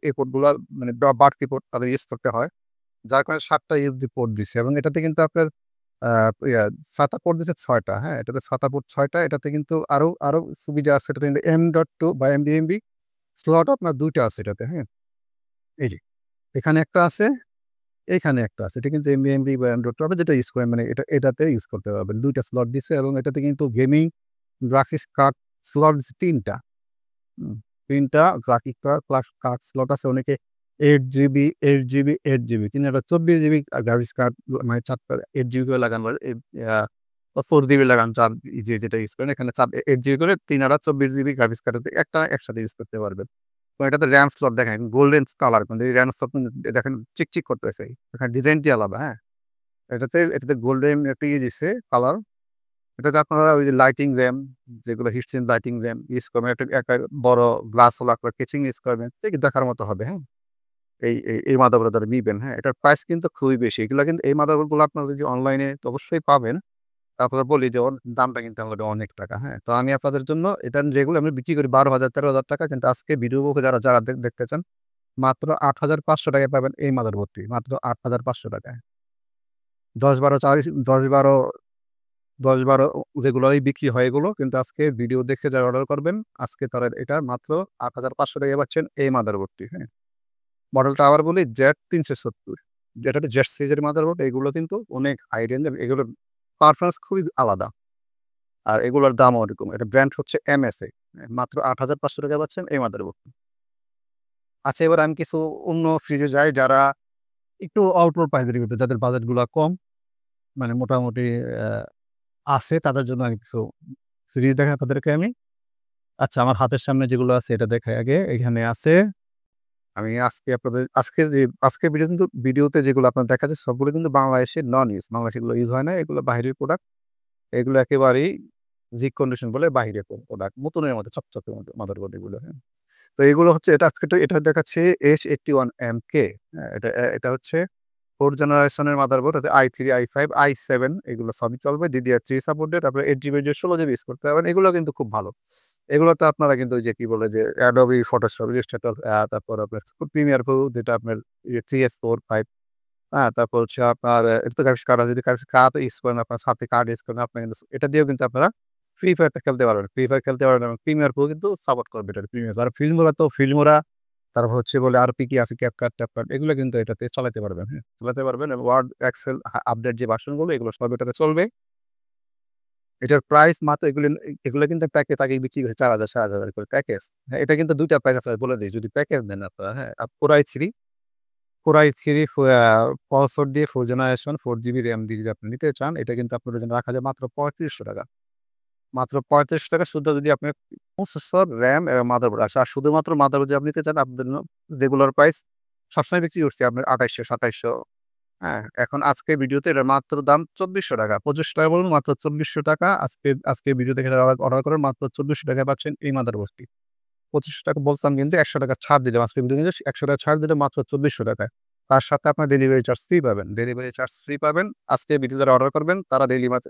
এই পোর্টগুলা মানে বাড়তি পোর্ট তাদের ইউজ করতে হয়। যার কারণে ৭ টা ইউএসবি পোর্ট দিছে এবং এটাতে কিন্তু আপনার আ SATA পোর্ট দিছে ৬ টা, হ্যাঁ? এটাতে SATA পোর্ট ৬ টা। এটাতে কিন্তু আরো সুবিধা আছে। এটাতে কিন্তু M.2 বা NVMe স্লট আপনার ২ টা আছে এটাতে, হ্যাঁ? এই যে এখানে একটা আছে, এইখানে একটা আছে। এটা কিন্তু এমবি বা Android হবে যেটা ইউজ করেন মানে এটাতে ইউজ করতে পারবেন। ২ টা স্লট দিছে এবং এটাতে কিন্তু গেমিং গ্রাফিক্স কার্ড স্লট দিছে ৩ টা। হুম, ৩ টা গ্রাফিক কার্ড স্লট আছে। অনেকে ৮ জিবি, ৮ জিবি, ৮ জিবি ৩ একটা ২৪ জিবি গ্রাফিক্স কার্ড মানে ৪ টা ৮ জিবি করে লাগানো হয়। ৪ জিবি লাগান ৪ যেটা ইউজ করেন এখানে ৮ জিবি করে ৩ আরা ২৪ জিবি গ্রাফিক্স কার্ড একটা একসাথে ইউজ করতে পারবেন। তো এটাতে RAM স্লট দেখেন গোল্ডেন কালার কিন্তু এই RAM স্লট কিন্তু দেখেন চিকচিক করতেছে। এখানে ডিজাইনটি আলাদা, হ্যাঁ? এটাতে গোল্ডেন একটা দিছে কালার। এটাতে আপনারা ওই যে লাইটিং র‍্যাম যেগুলো হিটসিন লাইটিং র‍্যাম ইউজ করবেন। একটা বড় গ্লাস হলো আপনার কেচিং ইউজ করবেন। দেখার মতো হবে, হ্যাঁ? এই মাদারবোর্ড যারা নিবেন, হ্যাঁ? এটার প্রাইস কিন্তু খুবই বেশি। এগুলা কিন্তু এই মাদারবোর্ডগুলো আপনারা যদি অনলাইনে তো অবশ্যই পাবেন। তারপরে বলি যে ওর দামটা কিন্তু আমাদের অনেক টাকা, হ্যাঁ? তো আমি আপনাদের জন্য এটা যেগুলো আমি বিক্রি করি ১২,০০০ ৳১৩,০০০ কিন্তু আজকে ভিডিও বুকে যারা দেখতে চান মাত্র ৳৮,৫০০ টাকায় পাবেন এই মাদারবোর্ডটি। মাত্র ৳৮,৫০০ টাকায়। ১০-১২ ৪০ ১০-১২ ১০-১২ রেগুলারই বিক্রি হয় এগুলো। কিন্তু আজকে ভিডিও দেখে যারা অর্ডার করবেন, আজকে তারা এটা মাত্র ৳৮,৫০০ টাকায় পাচ্ছেন এই মাদারবোর্ডটি, হ্যাঁ? মডেলটা আবার বলি Z370 যেটা হচ্ছে জেড সিরিজের মাদারবোর্ড। এগুলো কিন্তু অনেক হাই রেঞ্জের। এগুলোর পারফরম্যান্স খুবই আলাদা। আর এগুলোর দামও ওরকম। এটা ব্র্যান্ড হচ্ছে MSI। মাত্র ৳৮,৫০০ টাকায় পাচ্ছেন এই মাদারবোর্ড। আচ্ছা এবার আমি কিছু অন্য ফ্রিজে যাই যারা একটু অল্প প্রাইজের ভিতরে যাদের বাজেটগুলা কম মানে মোটামুটি অ্যা আছে তাদের জন্য আমি কিছু ফ্রিজ দেখাই আপনাদেরকে আমি। আচ্ছা আমার হাতের সামনে যেগুলো আছে এটা দেখাই আগে। এখানে আছে আমি আজকে আপনাদের আজকের ভিডিওতে যেগুলো আপনার দেখা যাচ্ছে সবগুলো কিন্তু বাংলাদেশের নন ইউজ। বাংলাদেশে এগুলো ইউজ হয় না। এগুলো বাহিরের প্রোডাক্ট। এগুলো একেবারেই জিক কন্ডিশন বলে বাহিরের প্রোডাক্ট। নতুনের মতো চকচকে মাদারবোর্ড এগুলো, হ্যাঁ? তো এগুলো হচ্ছে এটা দেখাচ্ছে H81MK, হ্যাঁ? এটা হচ্ছে 4 জেনারেশনের মাদারবোর্ড। এতে i3, i5, i7 এগুলো সবই চলবে। DDR3 supported. আপনার 8 জিবি 16 জিবি ইউজ করতে পারবেন। এগুলো কিন্তু খুব ভালো। এগুলোতে আপনারা কিন্তু ওই যে কি বলে যে Adobe Photoshop, Illustrator তারপর আপনার Premiere Pro যেটা আপনার 3S 4, 5 তারপর হচ্ছে আপনার এটা তো গ্রাফিক্স কার্ড আছে। যদি গ্রাফিক্স কার্ড ইউজ করেন আপনার সাথে কার্ড ইউজ করেন আপনার কিন্তু এটা দিয়েও কিন্তু আপনারা ফ্রি ফায়ারটা খেলতে পারবেন। ফ্রি ফায়ার খেলতে পারবেন এবং Premiere Pro কিন্তু সাপোর্ট করবে এটা Premiere আর Filmora তারপর হচ্ছে বলে আরো কি আছে CapCut এগুলো কিন্তু এটাতে চালাতে পারবেন, হ্যাঁ? চালাতে পারবেন এবং Word, Excel আপডেট যে ভার্সন গুলো এগুলো সব এটাতে চলবে। এটার প্রাইস মাত্র এগুলো কিন্তু প্যাকেজ আগেই বিক্রি করে ৪,০০০ ৳৭,০০০ করে প্যাকেজ। হ্যাঁ, এটা কিন্তু ২ টা প্রাইস আপনাদের বলে দেই। যদি প্যাকেজ নেন আপনারা, হ্যাঁ? Core i3 প্রসেসর দিয়ে 4 জেনারেশন 4 জিবি RAM দিয়ে যদি আপনি নিতে চান, এটা কিন্তু আপনার জন্য রাখা যায় মাত্র ৳৩৫০০ মাত্র ৳৩৫০০ শুধু যদি আপনি প্রসেসর, RAM এবং মাদারবোর্ড আর শুধুমাত্র মাদারবোর্ড যদি আপনি নিতে চান আপনাদের জন্য রেগুলার প্রাইস সবসময় বিক্রি করছি আপনার ৳২৮০০, ৳২৭০০ হ্যাঁ? এখন আজকের ভিডিওতে এটার মাত্র দাম ৳২৪০০ ৳২৫০০ বলুন মাত্র ৳২৪০০ আজকের ভিডিও দেখে যারা অর্ডার করেন মাত্র ৳২৪০০ পাচ্ছেন এই মাদারবোর্ডটি। ৳২৫০০ বলতাম কিন্তু ৳১০০ ছাড় দিলাম। আজকের ভিডিও নিলে ৳১০০ ছাড় দিলে মাত্র ৳২৪০০ তার সাথে আপনার ডেলিভারি চার্জ ফ্রি পাবেন। ডেলিভারি চার্জ ফ্রি পাবেন। আজকে ভিডিও যারা অর্ডার করবেন তারা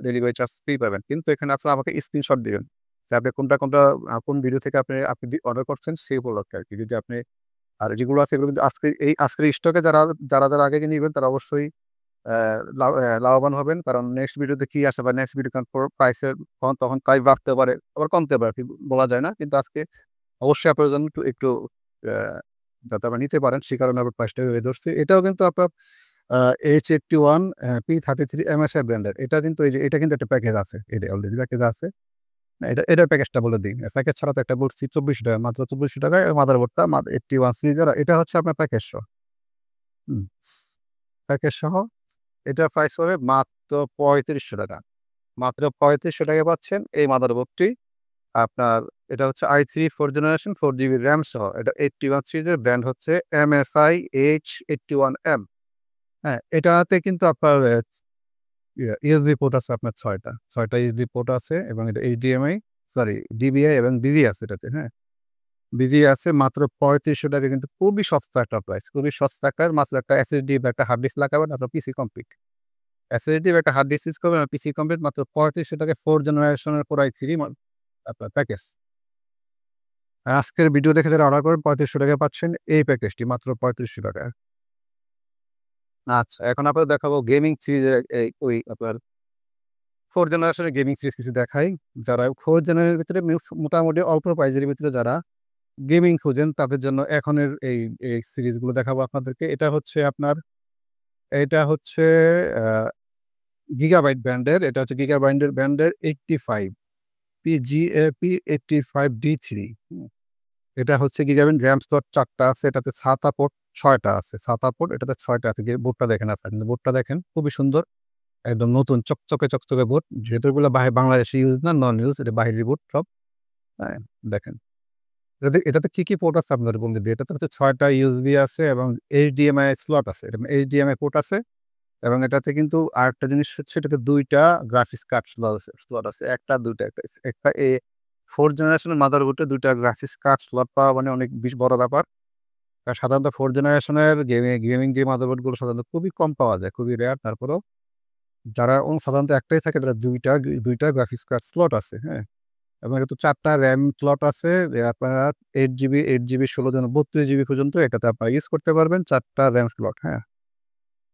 ডেলিভারি চার্জ ফ্রি পাবেন। কিন্তু এখানে আপনারা আমাকে স্ক্রিনশট দিবেন। যে আপনি কোনটা কোন ভিডিও থেকে আপনি অর্ডার করছেন সেই উপলক্ষে আরকি। যদি আপনি আর যেগুলো আছে এগুলো কিন্তু আজকের স্টকে যারা আগে নিবেন তারা অবশ্যই অ্যা লাভবান হবেন। কারণ নেক্সট ভিডিওতে কি আসে বা নেক্সট ভিডিও প্রাইসের তখন প্রাইস বাড়তে পারে, আবার কমতে পারে। বলা যায় না। কিন্তু আজকে অবশ্যই আপনার জন্য একটু অ্যা যাতে আপনারা নিতে পারেন সে কারণে আমরা প্রাইসটা এভাবে ধরছি। এটাও কিন্তু আপনার আ H81 P33 MSI ব্র্যান্ডের। এটা কিন্তু একটা প্যাকেজ আছে। এটা অলরেডি প্যাকেজ আছে। না এটার প্যাকেজটা বলে দিই। প্যাকেজ ছাড়া তো একটা বলছি ৳২৪০০ মাত্র ৳২৪০০ টাকায় মাদারবোর্ডটা 81 সিরিজের এটা হচ্ছে আপনার প্যাকেজ সহ। হুম। প্যাকেজ সহ এটার প্রাইস পড়বে মাত্র ৳৩৫০০ মাত্র ৳৩৫০০ পাচ্ছেন এই মাদারবোর্ডটি। আপনার এটা হচ্ছে i3 4 জেনারেশন 4 জিবি RAM সহ। এটা 81 সিরিজের ব্র্যান্ড হচ্ছে MSI H81M হ্যাঁ? এটাতে কিন্তু আপনার USB পোর্ট আছে আপনার ৬ টা। ৬ টা USB পোর্ট আছে এবং এটা HDMI DVI এবং BGA আছে এটাতে, হ্যাঁ? BGA আছে মাত্র ৳৩৫০০ কিন্তু খুবই সস্তা একটা প্রাইস। খুবই সস্তা একটা মাত্র একটা SSD বা একটা হার্ড ডিস্ক লাগাবেন আপনার পিসি কমপ্লিট। SSD বা একটা হার্ড ডিস্ক ইউজ করবেন আর পিসি কমপ্লিট মাত্র ৳৩৫০০ 4 জেনারেশনের Core i3 আপনার প্যাকেজ। আজকের ভিডিও দেখে যারা অর্ডার করবেন ৳৩৫০০ পাচ্ছেন এই প্যাকেজটি মাত্র ৳৩৫০০ আচ্ছা, এখন আপনাদের দেখাবো গেমিং সিরিজের ওই আপনার 4 জেনারেশনের গেমিং সিরিজ কিছু দেখাই। যারা 4 জেনারের ভিতরে মোটামুটি অল্প প্রাইজের ভিতরে যারা গেমিং খোঁজেন তাদের জন্য এখনের এই সিরিজগুলো দেখাবো আপনাদেরকে। এটা হচ্ছে আপনার এটা হচ্ছে গিগাবাইট ব্র্যান্ডের, এটা হচ্ছে গিগাবাইটের ব্র্যান্ডের 85 PGAP 85D3। এটা হচ্ছে গিগাবাইট র্যাম স্লট 4টা আছে, এটাতে SATA পোর্ট 6টা আছে। SATA পোর্ট এটাতে 6টা আছে। বোর্ডটা দেখেন আপনারা, বোর্ডটা দেখেন খুবই সুন্দর, একদম নতুন চকচকে বোর্ড। যেহেতু এগুলো বাংলাদেশে ইউজ না, নন ইউজ, এটা বাহিরের বোর্ড সব। হ্যাঁ, দেখেন এটাতে কি পোর্ট আছে আপনাদের বলে দিই। এটাতে হচ্ছে 6টা ইউএসবি আছে এবং HDMI স্লট আছে। এটা HDMI পোর্ট আছে এবং এটাতে কিন্তু আরেকটা জিনিস হচ্ছে, এটাতে 2টা গ্রাফিক্স কার্ড স্লট আছে। একটা 2টা একটা 4 জেনারেশনের মাদারবোর্ডে 2টা গ্রাফিক্স কার্ড স্লট পাওয়া মানে অনেক বড় ব্যাপার। সাধারণত 4 জেনারেশনের গেমিং যে মাদারবোর্ডগুলো সাধারণত খুবই কম পাওয়া যায়, খুবই রেয়ার। তারপরেও যারা সাধারণত একটাই থাকে, তাদের 2টা গ্রাফিক্স কার্ড স্লট আছে, হ্যাঁ? এবং এটা তো 4টা র্যাম স্লট আছে। আপনারা 8 জিবি 16 জন 32 জিবি পর্যন্ত এটাতে আপনারা ইউজ করতে পারবেন, 4টা র্যাম স্লট, হ্যাঁ?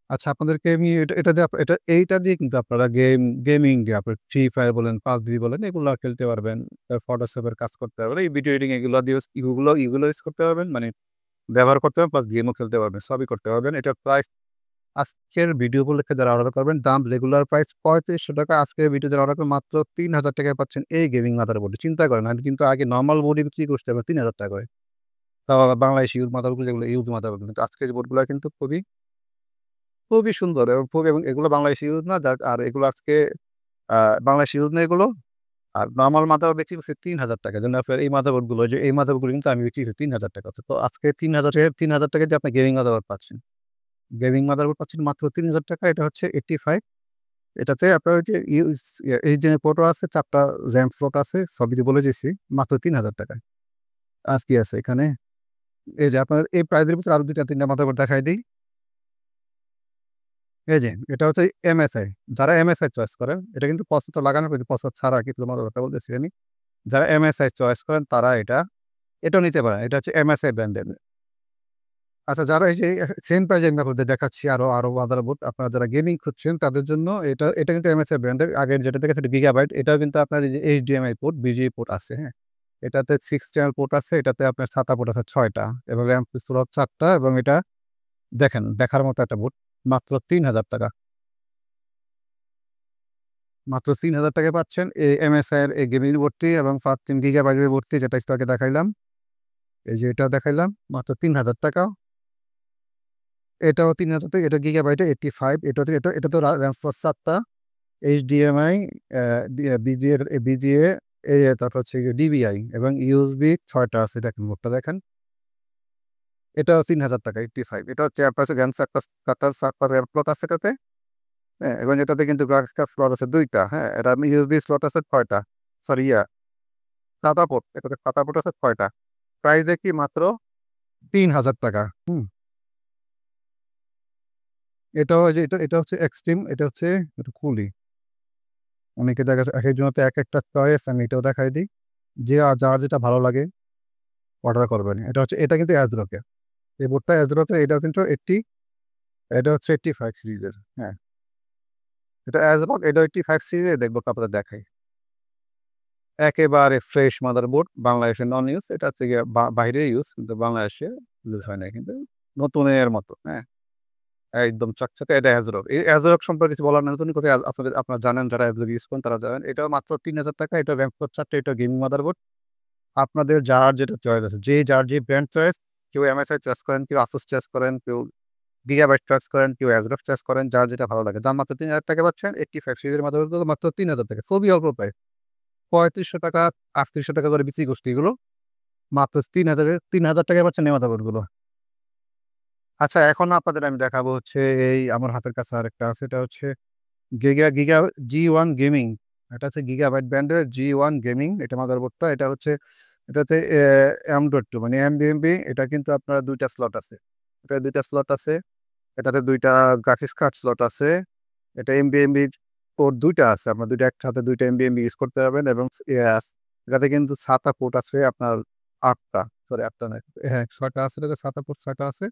আচ্ছা, আপনাদেরকে আমি এটা দিয়ে এইটা দিয়ে কিন্তু আপনারা গেমিং দিয়ে আপনার ফ্রি ফায়ার বলেন, PUBG বলেন, এগুলো খেলতে পারবেন। ফটোশপের কাজ করতে পারবেন, এই ভিডিও এডিটিং এগুলো দিয়ে এগুলো ইউজ করতে পারবেন, মানে ব্যবহার করতে পারবেন, প্লাস গেমও খেলতে পারবেন, সবই করতে পারবেন। এটার প্রাইস আজকের ভিডিও উপলক্ষে যারা অর্ডার করবেন, দাম রেগুলার প্রাইস ৳৩৫০০। আজকের ভিডিও যারা অর্ডার করবেন মাত্র ৳৩,০০০ পাচ্ছেন এই গেমিং মাদারবোর্ডে। চিন্তা করেন, আমি কিন্তু আগে নরমাল বোর্ডই বিক্রি করতে হবে ৳৩,০০০ করে। তাও আবার বাংলাদেশি ইউজ মাদারবোর্ড, যেগুলো ইউজ মাদারবোর্ড। কিন্তু আজকের যে বোর্ডগুলো কিন্তু খুবই সুন্দর এবং এগুলো বাংলাদেশি ইউজ না। আর এগুলো আজকে আ বাংলাদেশি ইউজ না এগুলো। আর নরমাল মাদারবোর্ড বিক্রি করছি ৳৩,০০০। যেমন আপনার এই মাদারবোর্ডগুলো কিন্তু আমি বিক্রি করি ৳৩,০০০। তো আজকে ৳৩,০০০ দিয়ে আপনি গেমিং মাদারবোর্ড পাচ্ছেন। গেমিং মাদারবোর্ড পাচ্ছেন মাত্র ৳৩,০০০। এটা হচ্ছে 85। এটাতে আপনার ওই যে এইচডিএমআই পোর্টও আছে, 4টা র্যাম স্লট আছে। সবই তো বলে দিয়েছি, মাত্র ৳৩,০০০। আর কি আছে এখানে? এই যে আপনার এই প্রাইজের ভিতরে আরো 2টা 3টা মাদারবোর্ড দেখাই দেই। এই যে এটা হচ্ছে MSI। যারা MSI চয়েস করেন, এটা কিন্তু প্রসেসর লাগানোর পরে, প্রসেসর ছাড়া কিন্তু মাদারবোর্ডটা বলতেছি আমি। যারা MSI চয়েস করেন তারা এটাও নিতে পারেন। এটা হচ্ছে MSI ব্র্যান্ডের। আচ্ছা, যারা এই যে সেম প্রাইজে আমি আপনাদের দেখাচ্ছি আরো মাদারবোর্ড, আপনারা যারা গেমিং খুঁজছেন তাদের জন্য এটা কিন্তু MSI ব্র্যান্ডের। আগের যেটা দেখেছেন গিগাবাইট, এটাও কিন্তু আপনার এই যে HDMI পোর্ট, BGA পোর্ট আছে, হ্যাঁ? এটাতে 6 চ্যানেল পোর্ট আছে, এটাতে আপনার SATA পোর্ট আছে 6টা এবং র‍্যাম স্লট 4টা এবং এটা দেখেন, দেখার মতো একটা বোর্ড। মাত্র ৳৩,০০০। মাত্র ৳৩,০০০ পাচ্ছেন এই MSI এর এই গেমিং বোর্ডটি এবং 3 গিগাবাইটের বোর্ডটি, যেটা একটু আগে দেখাইলাম। এই যে এটাও দেখাইলাম, মাত্র ৳৩,০০০। এটাও ৳৩,০০০। এটা গিগাবাইটে 85। এটা তো র‍্যাম স্লট 4টা, HDMI, অ্যা BGA, তারপর হচ্ছে গিয়ে DVI এবং USB 6টা আছে। দেখেন বোর্ডটা দেখেন। এটাও ৳৩,০০০, 85। এটা হচ্ছে আপনার হচ্ছে র্যাম 4টা র্যাম স্লট আছে এটাতে, হ্যাঁ? এবং এটাতে কিন্তু গ্রাফিক্স কার্ড স্লট আছে 2টা, হ্যাঁ? এটা USB স্লট আছে 6টা। সরি, SATA পোর্ট, এটাতে SATA পোর্ট আছে 6টা। প্রাইস দেখি মাত্র ৳৩,০০০। এটাও এই যে এটা হচ্ছে এক্সট্রিম, এটা হচ্ছে একটু খুলি। অনেকে দেখা যাচ্ছে একেকজনের তো একেকটা চয়েস, আমি এটাও দেখাই দিই। যার যেটা ভালো লাগে অর্ডার করবেন। এটা কিন্তু ASRock এর। এই বোর্ডটা ASRock এর, এটাও কিন্তু এটা হচ্ছে 85 সিরিজের, হ্যাঁ? এটা ASRock, এটা 85 সিরিজের। দেখবো আপনাদের দেখাই। একেবারে ফ্রেশ মাদারবোর্ড, বাংলাদেশের নন ইউজ। এটা হচ্ছে গিয়ে বাহিরের ইউজ, কিন্তু বাংলাদেশে ইউজ হয় না, কিন্তু নতুনের মতো, হ্যাঁ? একদম চকচকে। এটা ASRock। এই ASRock সম্পর্কে কিছু বলার নাই। নতুন করে আপনারা জানেন, যারা ASRock ইউজ করেন তারা জানেন। এটাও মাত্র ৳৩,০০০। এটা র‍্যাম স্লট 4টা, এটা গেমিং মাদারবোর্ড। আপনাদের যার যেটা চয়েস আছে, যার যে ব্র্যান্ড চয়েস, কেউ MSI চয়েস করেন, কেউ ASUS চয়েস করেন, কেউ গিগাবাইট চয়েস করেন, কেউ ASRock চয়েস করেন, যার যেটা ভালো লাগে। যার মাত্র ৳৩,০০০ পাচ্ছেন 85 সিরিজের মাদারবোর্ডগুলো মাত্র ৳৩,০০০। খুবই অল্প প্রাইস। ৳৩,৫০০, ৳৩,৮০০ করে বিক্রি করছি এগুলো। মাত্র ৳৩,০০০ পাচ্ছেন এই মাদারবোর্ডগুলো। আচ্ছা, এখন আপনাদের আমি দেখাবো হচ্ছে এই আমার হাতের কাছে আরেকটা আছে। এটা হচ্ছে গিগা G1 গেমিং। এটা হচ্ছে গিগাবাইট ব্র্যান্ডের G1 গেমিং। এটা মাদারবোর্ডটা। এটাতে M.2 মানে NVMe। এটা কিন্তু আপনার 2টা স্লট আছে। এটাতে 2টা স্লট আছে। এটাতে 2টা গ্রাফিক্স কার্ড স্লট আছে। এটা NVMe পোর্ট 2টা আছে। আপনার 2টা একসাথে 2টা NVMe ইউজ করতে পারবেন এবং এটাতে কিন্তু SATA পোর্ট আছে আপনার 8টা। সরি, 8টা নয়। হ্যাঁ, 6টা আছে। এটাতে SATA পোর্ট 6টা আছে।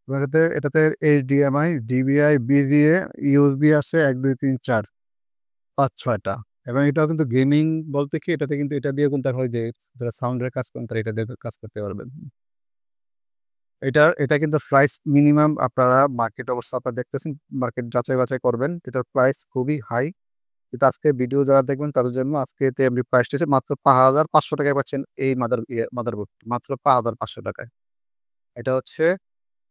এবং এটাতে HDMI, DVI, BGA, USB আছে ১, ২, ৩, ৪, ৫, ৬টা। এবং এটাও কিন্তু গেমিং বলতে কি, এটাতে কিন্তু এটা দিয়ে কিন্তু এখন ওই যে যারা সাউন্ডের কাজ করেন তারা এটা দিয়ে কাজ করতে পারবেন। এটা কিন্তু প্রাইস মিনিমাম আপনারা মার্কেট অবস্থা আপনারা দেখতেছেন, মার্কেট যাচাই বাছাই করবেন। এটার প্রাইস খুবই হাই। কিন্তু আজকে ভিডিও যারা দেখবেন তাদের জন্য আজকে এমনি প্রাইসটা হচ্ছে মাত্র ৫,৫০০ টাকায় পাচ্ছেন এই মাদারবোর্ড মাত্র ৫,৫০০ টাকায়। এটা হচ্ছে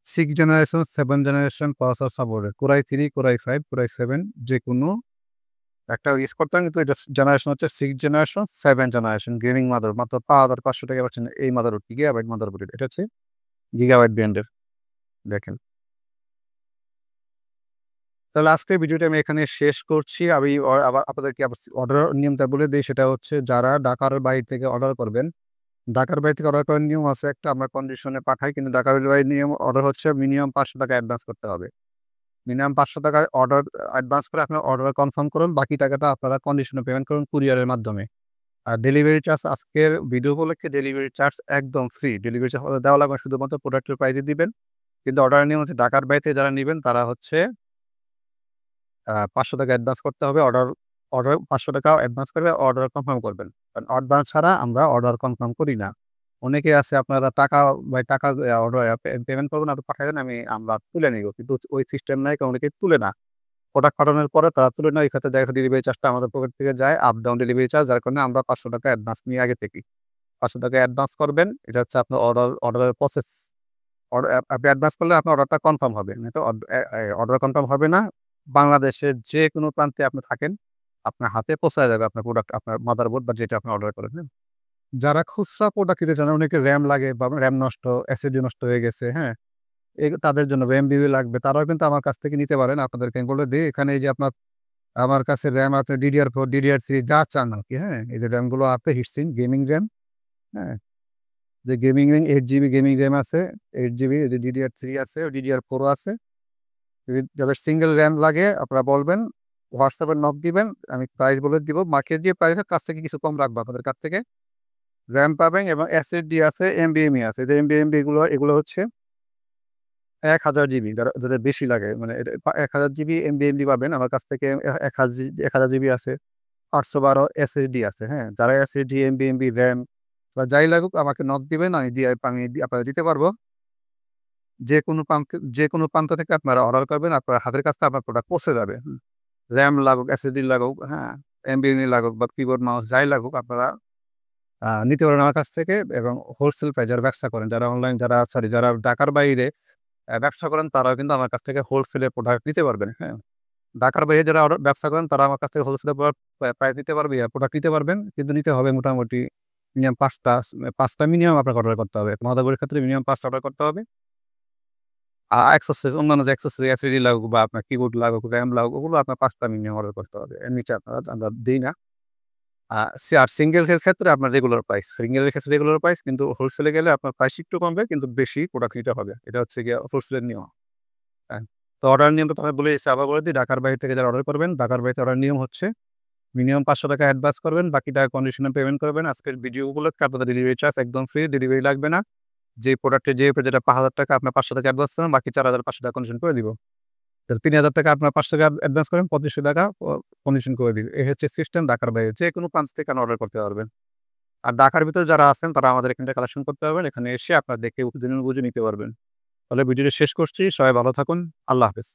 6 generation 7 generation processor supported core i3 core i5 core i7 যেকোনো একটা ইউজ করতে পারেন, কিন্তু এটা জেনারেশন হচ্ছে 6 জেনারেশন 7 জেনারেশন গেমিং মাদার মাত্র ৫,৫০০ টাকায় পাচ্ছেন এই মাদারবোর্ডটি, গিগাবাইট মাদারবোর্ড। এটা হচ্ছে গিগাবাইট ব্র্যান্ডের। দেখেন। তাহলে আজকের ভিডিওটা আমি এখানে শেষ করছি। আমি আবার আপনাদেরকে অর্ডার নিয়মটা বলে দেই, সেটা হচ্ছে যারা ঢাকার বাইরে থেকে অর্ডার করবেন, ঢাকার বাইরে থেকে অর্ডার করার নিয়ম আছে একটা, আমরা কন্ডিশনে পাঠাই। কিন্তু ঢাকার বাইরে নিয়ম অর্ডার হচ্ছে মিনিমাম ৳৫০০ অ্যাডভান্স করতে হবে। মিনিমাম ৳৫০০ অর্ডার অ্যাডভান্স করে আপনার অর্ডার কনফার্ম করুন। বাকি টাকাটা আপনারা কন্ডিশনে পেমেন্ট করুন কুরিয়ারের মাধ্যমে। আর ডেলিভারি চার্জ আজকের ভিডিও উপলক্ষে ডেলিভারি চার্জ একদম ফ্রি। ডেলিভারি চার্জ দেওয়া লাগবে না, শুধুমাত্র প্রোডাক্টের প্রাইসই দিবেন। কিন্তু অর্ডারের নিয়ম হচ্ছে ঢাকার বাইরে থেকে যারা নিবেন তারা হচ্ছে ৳৫০০ অ্যাডভান্স করতে হবে। অর্ডার ৳৫০০ অ্যাডভান্স করে অর্ডার কনফার্ম করবেন। কারণ অ্যাডভান্স ছাড়া আমরা অর্ডার কনফার্ম করি না। অনেকে আছে আপনারা টাকা অর্ডার পেমেন্ট করবেন, আপনি পাঠায় দেন, আমরা তুলে নিব। কিন্তু ওই সিস্টেম নাই, কারণ অনেকে তুলে না। প্রোডাক্ট পাঠানোর পরে তারা তুলে নেয়। এই ক্ষেত্রে দেখা যায় ডেলিভারি চার্জটা আমাদের পকেট থেকে যায়, আপ ডাউন ডেলিভারি চার্জ, যার কারণে আমরা ৳৫০০ অ্যাডভান্স নিই আগে থেকেই। ৳৫০০ অ্যাডভান্স করবেন। এটা হচ্ছে আপনার অর্ডারের প্রসেস। আপনি অ্যাডভান্স করলে আপনার অর্ডারটা কনফার্ম হবে। নয়তো অর্ডার কনফার্ম হবে না। বাংলাদেশের যেকোনো প্রান্তে আপনি থাকেন, আপনার হাতে পৌঁছায় যাবে আপনার প্রোডাক্ট, আপনার মাদারবোর্ড বা যেটা আপনি অর্ডার করেন, হ্যাঁ? যারা খুচরা প্রোডাক্ট কিনতে চান, অনেকের RAM লাগে বা RAM নষ্ট, SSD নষ্ট হয়ে গেছে, হ্যাঁ? তাদের জন্য MBB লাগবে, তারাও কিন্তু আমার কাছ থেকে নিতে পারেন। আপনাদেরকে আমি বলে দেই, এখানে এই যে আমার কাছে RAM আছে DDR4, DDR3 যা চান আরকি, হ্যাঁ? এই যে RAM গুলো আছে হিটসিং গেমিং RAM, হ্যাঁ? যে gaming RAM 8 GB gaming RAM আছে, 8 জিবি DDR3 আছে, DDR4 ও আছে। যদি যাদের সিঙ্গেল RAM লাগে আপনারা বলবেন, হোয়াটসঅ্যাপে নক দিবেন, আমি প্রাইস বলে দিব। মার্কেট যে প্রাইসের কাছ থেকে কিছু কম রাখবো আপনাদের কাছ থেকে। RAM পাবেন এবং SSD আছে, NVMe আছে। যে NVMe এগুলো হচ্ছে ১,০০০ জিবি, যাদের বেশি লাগে মানে ১,০০০ জিবি NVMe পাবেন আমার কাছ থেকে। ১,০০০ জিবি আছে, ৮১২ SSD আছে, হ্যাঁ? যারা SSD, NVMe, RAM বা যাই লাগুক আমাকে নক দিবেন, আমি আপনাদের দিতে পারবো। যেকোনো প্রান্ত থেকে আপনারা অর্ডার করবেন, আপনার হাতের কাছে আপনার প্রোডাক্ট পৌঁছে যাবে। RAM লাগুক, SSD লাগুক, হ্যাঁ? NVMe লাগুক বা কিবোর্ড মাউস যাই লাগুক, আপনারা নিতে পারেন আমার কাছ থেকে। এবং হোলসেল প্রাইস যারা ব্যবসা করেন, যারা ঢাকার বাইরে ব্যবসা করেন, তারাও কিন্তু আমার কাছ থেকে হোলসেলে প্রোডাক্ট নিতে পারবেন, হ্যাঁ? ঢাকার বাইরে যারা ব্যবসা করেন, তারা আমার কাছ থেকে হোলসেলে প্রাইস নিতে পারবে, প্রোডাক্ট নিতে পারবেন। কিন্তু নিতে হবে মোটামুটি মিনিমাম ৫টা মিনিমাম আপনাকে অর্ডার করতে হবে। মাদারবোর্ডের ক্ষেত্রে মিনিমাম ৫টা অর্ডার করতে হবে। অন্যান্য যে অ্যাক্সেসরিজ SSD লাগুক বা আপনার কিবোর্ড লাগুক, RAM লাগুক, ওগুলো আপনার ৫টা মিনিমাম অর্ডার করতে হবে। এর নিচে আমরা দেই না। আ আর সিঙ্গেল এর ক্ষেত্রে আপনার রেগুলার প্রাইস। সিঙ্গেল এর ক্ষেত্রে রেগুলার প্রাইস, কিন্তু হোলসেলে গেলে আপনার প্রাইস একটু কমবে, কিন্তু বেশি প্রোডাক্ট নিতে হবে। এটা হচ্ছে গিয়ে হোলসেলের নিয়ম। হ্যাঁ? তো অর্ডার নিয়মটা তো আমি বলে দিচ্ছি, আবার বলে দিই। ঢাকার বাইরে থেকে যারা অর্ডার করবেন, ঢাকার বাইরে অর্ডার নিয়ম হচ্ছে মিনিমাম ৳৫০০ অ্যাডভান্স করবেন, বাকি টাকা কন্ডিশনে পেমেন্ট করবেন। আজকের ভিডিও উপলক্ষে আপনাদের ডেলিভারি চার্জ একদম ফ্রি, ডেলিভারি লাগবে না। যে প্রোডাক্টের যেটা ৳৫,০০০ আপনার ৳৫০০ অ্যাডভান্স করেন, বাকি ৳৪,৫০০ কন্ডিশন করে দিব। তাহলে ৳৩,০০০ আপনার ৳৫০০ অ্যাডভান্স করেন, ৳২৫০০ কন্ডিশন করে দিবে। এই হচ্ছে সিস্টেম। ঢাকার বাইরে যেকোনো প্রান্ত থেকে অর্ডার করতে পারবেন। আর ঢাকার ভিতরে যারা আছেন তারা আমাদের এখান থেকে কালেকশন করতে পারবেন। এখানে এসে আপনারা দেখে বুঝে নিতে পারবেন। তাহলে ভিডিওটা শেষ করছি। সবাই ভালো থাকুন। আল্লাহ হাফেজ।